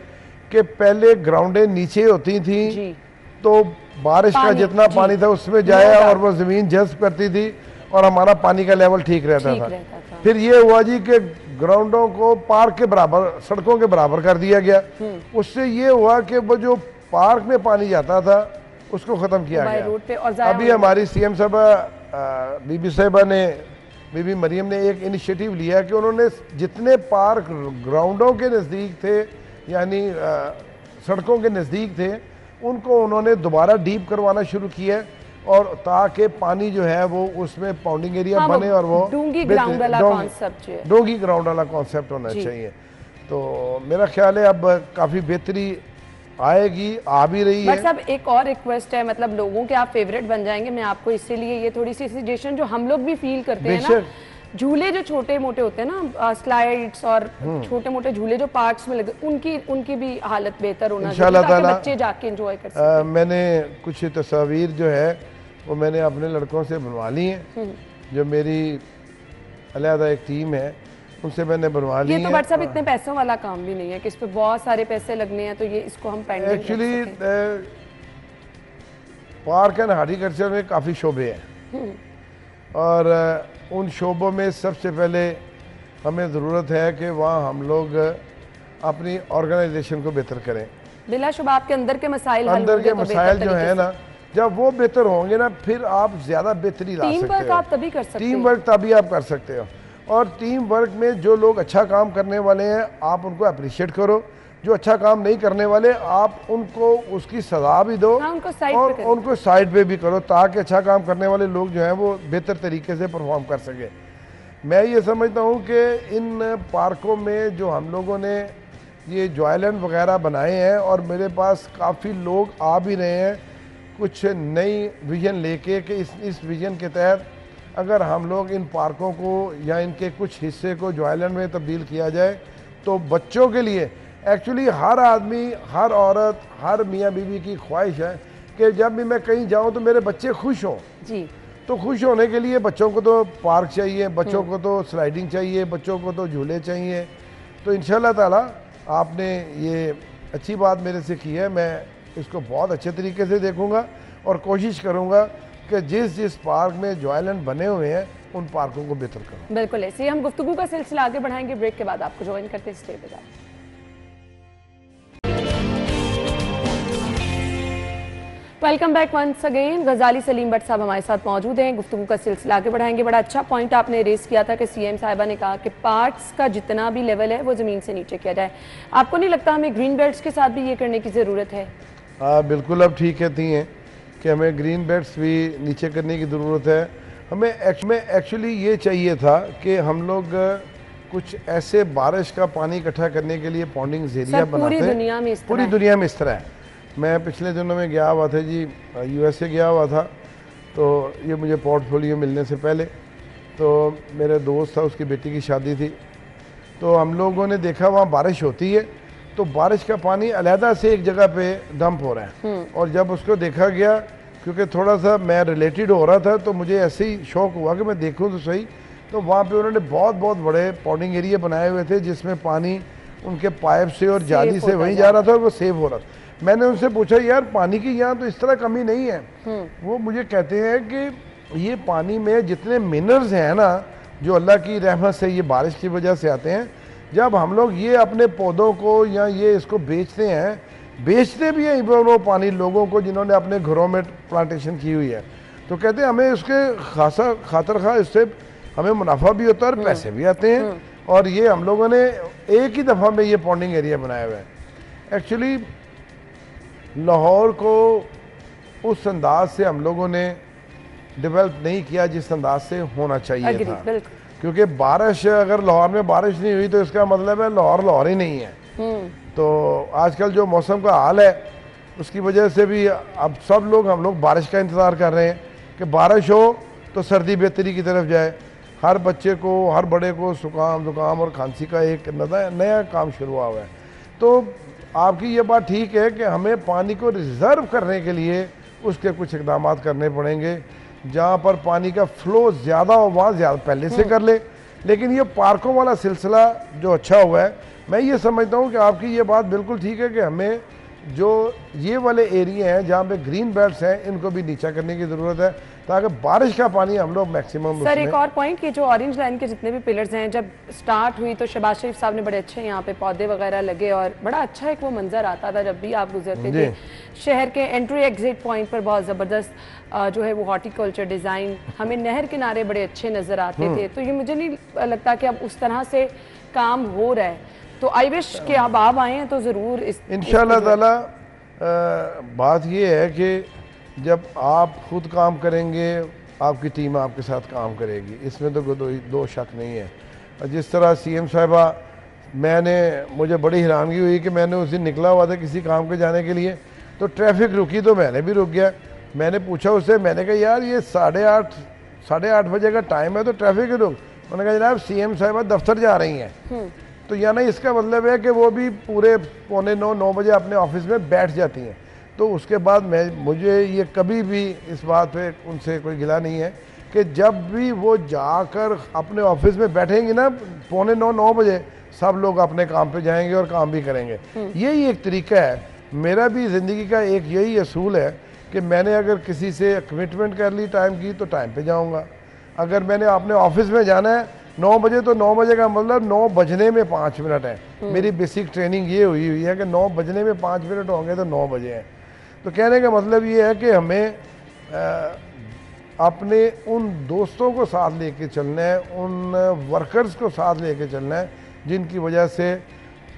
कि पहले ग्राउंडें नीचे होती थी तो बारिश का जितना पानी था उसमें जाया और वो ज़मीन जज्ब करती थी और हमारा पानी का लेवल ठीक रहता था। फिर ये हुआ जी कि ग्राउंडों को पार्क के बराबर, सड़कों के बराबर कर दिया गया। उससे ये हुआ कि वो जो पार्क में पानी जाता था उसको ख़त्म किया गया। अभी हमारी सीएम साहबा बीबी साहिबा ने, बीबी मरियम ने एक इनिशिएटिव लिया कि उन्होंने जितने पार्क ग्राउंडों के नज़दीक थे, यानी सड़कों के नज़दीक थे, उनको उन्होंने दोबारा डीप करवाना शुरू किया, और ताकि पानी जो है वो उसमें पाउंडिंग एरिया बने और वो डूंगी ग्राउंड वाला कॉन्सेप्ट होना चाहिए। तो मेरा ख्याल है अब काफ़ी बेहतरी आएगी, आ भी रही है। सब एक और रिक्वेस्ट है, मतलब लोगों के आप फेवरेट बन जाएंगे, मैं आपको इसीलिए ये थोड़ी सी सजेशन जो हम लोग भी फील करते हैं ना, झूले जो छोटे मोटे होते हैं ना, स्लाइड्स और छोटे मोटे झूले जो पार्क्स में लगे, उनकी भी हालत बेहतर होना चाहिए ताकि बच्चे जाके एंजॉय कर सकें। मैंने कुछ तस्वीर जो है वो मैंने अपने लड़कों से बनवा ली हैं, जो मेरी अलहदा एक टीम है उनसे मैंने बनवा ली है। ये तो बट साहब इतने पैसों वाला काम भी नहीं है कि इस पे बहुत सारे पैसे लगने हैं, तो ये इसको हम pending actually park and horticulture में काफ़ी शोबे हैं, और उन शोबों में सबसे पहले हमें ज़रूरत है कि वहाँ हम लोग अपनी ऑर्गेनाइजेशन को बेहतर करें। बिलाशुबा आपके अंदर के मसाइल जो है ना, जब वो बेहतर होंगे ना, फिर आप ज़्यादा बेहतरी ला सकते हो। आप तभी कर सकते हो, टीम वर्क तभी आप कर सकते हो। और टीम वर्क में जो लोग अच्छा काम करने वाले हैं आप उनको अप्रिशिएट करो, जो अच्छा काम नहीं करने वाले आप उनको उसकी सजा भी दो, उनको साइड पे भी करो, ताकि अच्छा काम करने वाले लोग जो हैं वो बेहतर तरीके से परफॉर्म कर सके। मैं ये समझता हूँ कि इन पार्कों में जो हम लोगों ने ये जॉयलैंड वगैरह बनाए हैं, और मेरे पास काफ़ी लोग आ भी रहे हैं कुछ नई विजन लेके कि इस विजन के तहत अगर हम लोग इन पार्कों को या इनके कुछ हिस्से को जॉयलैंड में तब्दील किया जाए तो बच्चों के लिए, एक्चुअली हर आदमी, हर औरत, हर मियाँ बीवी की ख्वाहिश है कि जब भी मैं कहीं जाऊँ तो मेरे बच्चे खुश हों जी। तो खुश होने के लिए बच्चों को तो पार्क चाहिए, बच्चों को तो स्लाइडिंग चाहिए, बच्चों को तो झूले चाहिए, तो इंशाल्लाह ताला आपने ये अच्छी बात मेरे से की है, मैं इसको बहुत अच्छे तरीके से देखूंगा और कोशिश करूंगा कि जिस जिस पार्क में जो आइलैंड बने हुए हैं उन पार्कों को बेहतर करूं। बिल्कुल ऐसे ही हम गुफ्तगू का सिलसिला आगे बढ़ाएंगे, ब्रेक के बाद आपको ज्वाइन करते हैं स्टे पे जाए। Welcome back once again. Ghazali Saleem Bhatt साहब हमारे साथ मौजूद हैं, गुफ्तगू का सिलसिला आगे बढ़ाएंगे। बड़ा अच्छा पॉइंट आपने रेस किया था कि सीएम साहिबा ने कहा कि पार्क्स का जितना भी लेवल है वो ज़मीन से नीचे किया जाए। आपको नहीं लगता हमें ग्रीन बेल्ट्स के साथ भी ये करने की ज़रूरत है? हाँ बिल्कुल, अब ठीक कहती हैं कि हमें ग्रीन बेल्ट्स भी नीचे करने की ज़रूरत है। हमें एक्चुअली ये चाहिए था कि हम लोग कुछ ऐसे बारिश का पानी इकट्ठा करने के लिए पॉन्डिंग एरिया बनाते पूरी हैं। दुनिया में इस पूरी दुनिया में इस तरह है। मैं पिछले दिनों में गया हुआ था जी, यूएसए गया हुआ था, तो ये मुझे पोर्टफोलियो मिलने से पहले, तो मेरे दोस्त था, उसकी बेटी की शादी थी, तो हम लोगों ने देखा वहाँ बारिश होती है तो बारिश का पानी अलहदा से एक जगह पे डंप हो रहा है। और जब उसको देखा गया, क्योंकि थोड़ा सा मैं रिलेटेड हो रहा था, तो मुझे ऐसे ही शौक हुआ कि मैं देखूँ तो सही। तो वहाँ पे उन्होंने बहुत बहुत बड़े पॉन्डिंग एरिया बनाए हुए थे जिसमें पानी उनके पाइप से और जाली से वहीं जा रहा था और वो सेव हो रहा था। मैंने उनसे पूछा, यार पानी की यहाँ तो इस तरह कमी नहीं है। वो मुझे कहते हैं कि ये पानी में जितने मिनरल्स हैं ना, जो अल्लाह की रहमत से ये बारिश की वजह से आते हैं, जब हम लोग ये अपने पौधों को या ये इसको बेचते हैं, बेचते भी हैं वो पानी लोगों को जिन्होंने अपने घरों में प्लांटेशन की हुई है, तो कहते हैं हमें उसके खासा खातर खा इससे हमें मुनाफा भी होता है और पैसे भी आते हैं। और ये हम लोगों ने एक ही दफ़ा में ये पॉन्डिंग एरिया बनाया हुआ है। एक्चुअली लाहौर को उस अंदाज से हम लोगों ने डेवलप नहीं किया जिस अंदाज से होना चाहिए था, क्योंकि बारिश, अगर लाहौर में बारिश नहीं हुई तो इसका मतलब है लाहौर लाहौर ही नहीं है। तो आजकल जो मौसम का हाल है उसकी वजह से भी अब सब लोग, हम लोग बारिश का इंतज़ार कर रहे हैं कि बारिश हो तो सर्दी बेहतरी की तरफ जाए। हर बच्चे को, हर बड़े को जुकाम और खांसी का एक नया काम शुरू हुआ है। तो आपकी ये बात ठीक है कि हमें पानी को रिज़र्व करने के लिए उसके कुछ इकदाम करने पड़ेंगे। जहाँ पर पानी का फ्लो ज़्यादा हो वहाँ ज़्यादा पहले से कर ले। लेकिन ये पार्कों वाला सिलसिला जो अच्छा हुआ है, मैं ये समझता हूँ कि आपकी ये बात बिल्कुल ठीक है कि हमें जो ये वाले एरिया हैं जहाँ पे ग्रीन बेल्ट्स हैं, इनको भी नीचा करने की ज़रूरत है ताकि बारिश का पानी हम लोग मैक्सिमम। सर एक और पॉइंट, ये जो ऑरेंज लाइन के जितने भी पिलर्स हैं, जब स्टार्ट हुई तो शहबाज शरीफ साहब ने बड़े अच्छे यहाँ पे पौधे वगैरह लगे और बड़ा अच्छा एक वो मंजर आता था जब भी आप गुजरते थे। शहर के एंट्री एग्जिट पॉइंट पर बहुत ज़बरदस्त जो है वो हॉर्टिकल्चर डिज़ाइन, हमें नहर किनारे बड़े अच्छे नज़र आते थे। तो ये मुझे नहीं लगता कि अब उस तरह से काम हो रहा है। तो आई विश कि अब आप आए हैं तो ज़रूर इंशाल्लाह ताला। बात ये है कि जब आप खुद काम करेंगे, आपकी टीम आपके साथ काम करेगी, इसमें तो दो शक नहीं है। जिस तरह सीएम साहिबा, मुझे बड़ी हैरानगी हुई कि मैंने उस दिन निकला हुआ था किसी काम के जाने के लिए, तो ट्रैफिक रुकी तो मैंने भी रुक गया। मैंने पूछा उससे, मैंने कहा यार ये 8:30 बजे का टाइम है तो ट्रैफिक ही रुक। उन्होंने कहा जनाब सीएम साहिबा दफ्तर जा रही हैं। तो यानी इसका मतलब है कि वो भी पूरे 8:45-9 बजे अपने ऑफिस में बैठ जाती हैं। तो उसके बाद मुझे ये कभी भी इस बात पे उनसे कोई गिला नहीं है कि जब भी वो जाकर अपने ऑफिस में बैठेंगी ना 8:45-9 बजे, सब लोग अपने काम पे जाएंगे और काम भी करेंगे। यही एक तरीका है। मेरा भी ज़िंदगी का एक यही असूल है कि मैंने अगर किसी से कमिटमेंट कर ली टाइम की तो टाइम पे जाऊँगा। अगर मैंने अपने ऑफिस में जाना है 9 बजे तो 9 बजे का मतलब 9 बजने में 5 मिनट है। मेरी बेसिक ट्रेनिंग ये हुई है कि 9 बजने में 5 मिनट होंगे तो 9 बजे हैं। तो कहने का मतलब ये है कि हमें अपने उन दोस्तों को साथ लेके चलना है, उन वर्कर्स को साथ लेके चलना है जिनकी वजह से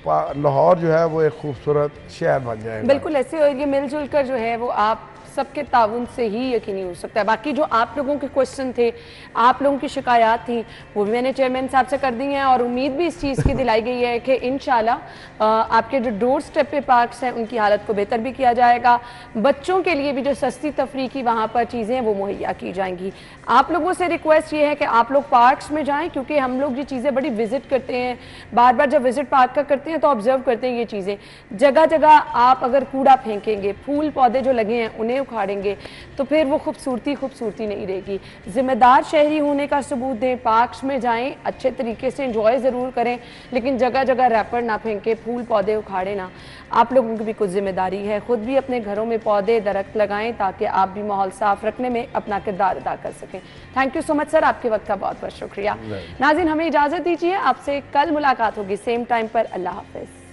लाहौर जो है वो एक खूबसूरत शहर बन जाएगा। बिल्कुल ऐसे, और ये मिलजुल कर जो है वो आप सबके ताउन से ही यकीनी हो सकता है। बाकी जो आप लोगों के क्वेश्चन थे, आप लोगों की शिकायत थी, वो भी मैंने चेयरमैन साहब से कर दी हैं और उम्मीद भी इस चीज़ की दिलाई गई है कि इंशाल्लाह आपके जो डोर स्टेप पे पार्क्स हैं उनकी हालत को बेहतर भी किया जाएगा। बच्चों के लिए भी जो सस्ती तफरी की वहाँ पर चीज़ें हैं वो मुहैया की जाएंगी। आप लोगों से रिक्वेस्ट ये है कि आप लोग पार्क्स में जाएँ, क्योंकि हम लोग ये चीज़ें बड़ी विजिट करते हैं, बार बार जब विजिट पार्क का करते हैं तो ऑब्जर्व करते हैं ये चीज़ें। जगह जगह आप अगर कूड़ा फेंकेंगे, फूल पौधे जो लगे हैं उन्हें उखाड़ेंगे तो फिर वो खूबसूरती नहीं रहेगी। जिम्मेदार शहरी होने का सबूत दें, पार्क्स में जाएं, अच्छे तरीके से इंजॉय ज़रूर करें, लेकिन जगह जगह रैपर ना फेंके, फूल पौधे उखाड़े ना। आप लोगों की भी कुछ जिम्मेदारी है, खुद भी अपने घरों में पौधे दरख्त लगाएं ताकि आप भी माहौल साफ रखने में अपना किरदार अदा कर सकें। Thank you so much sir, आपके वक्त का बहुत बहुत शुक्रिया। नाज़रीन, हमें इजाज़त दीजिए, आपसे कल मुलाकात होगी सेम टाइम पर। अल्लाह हाफिज़।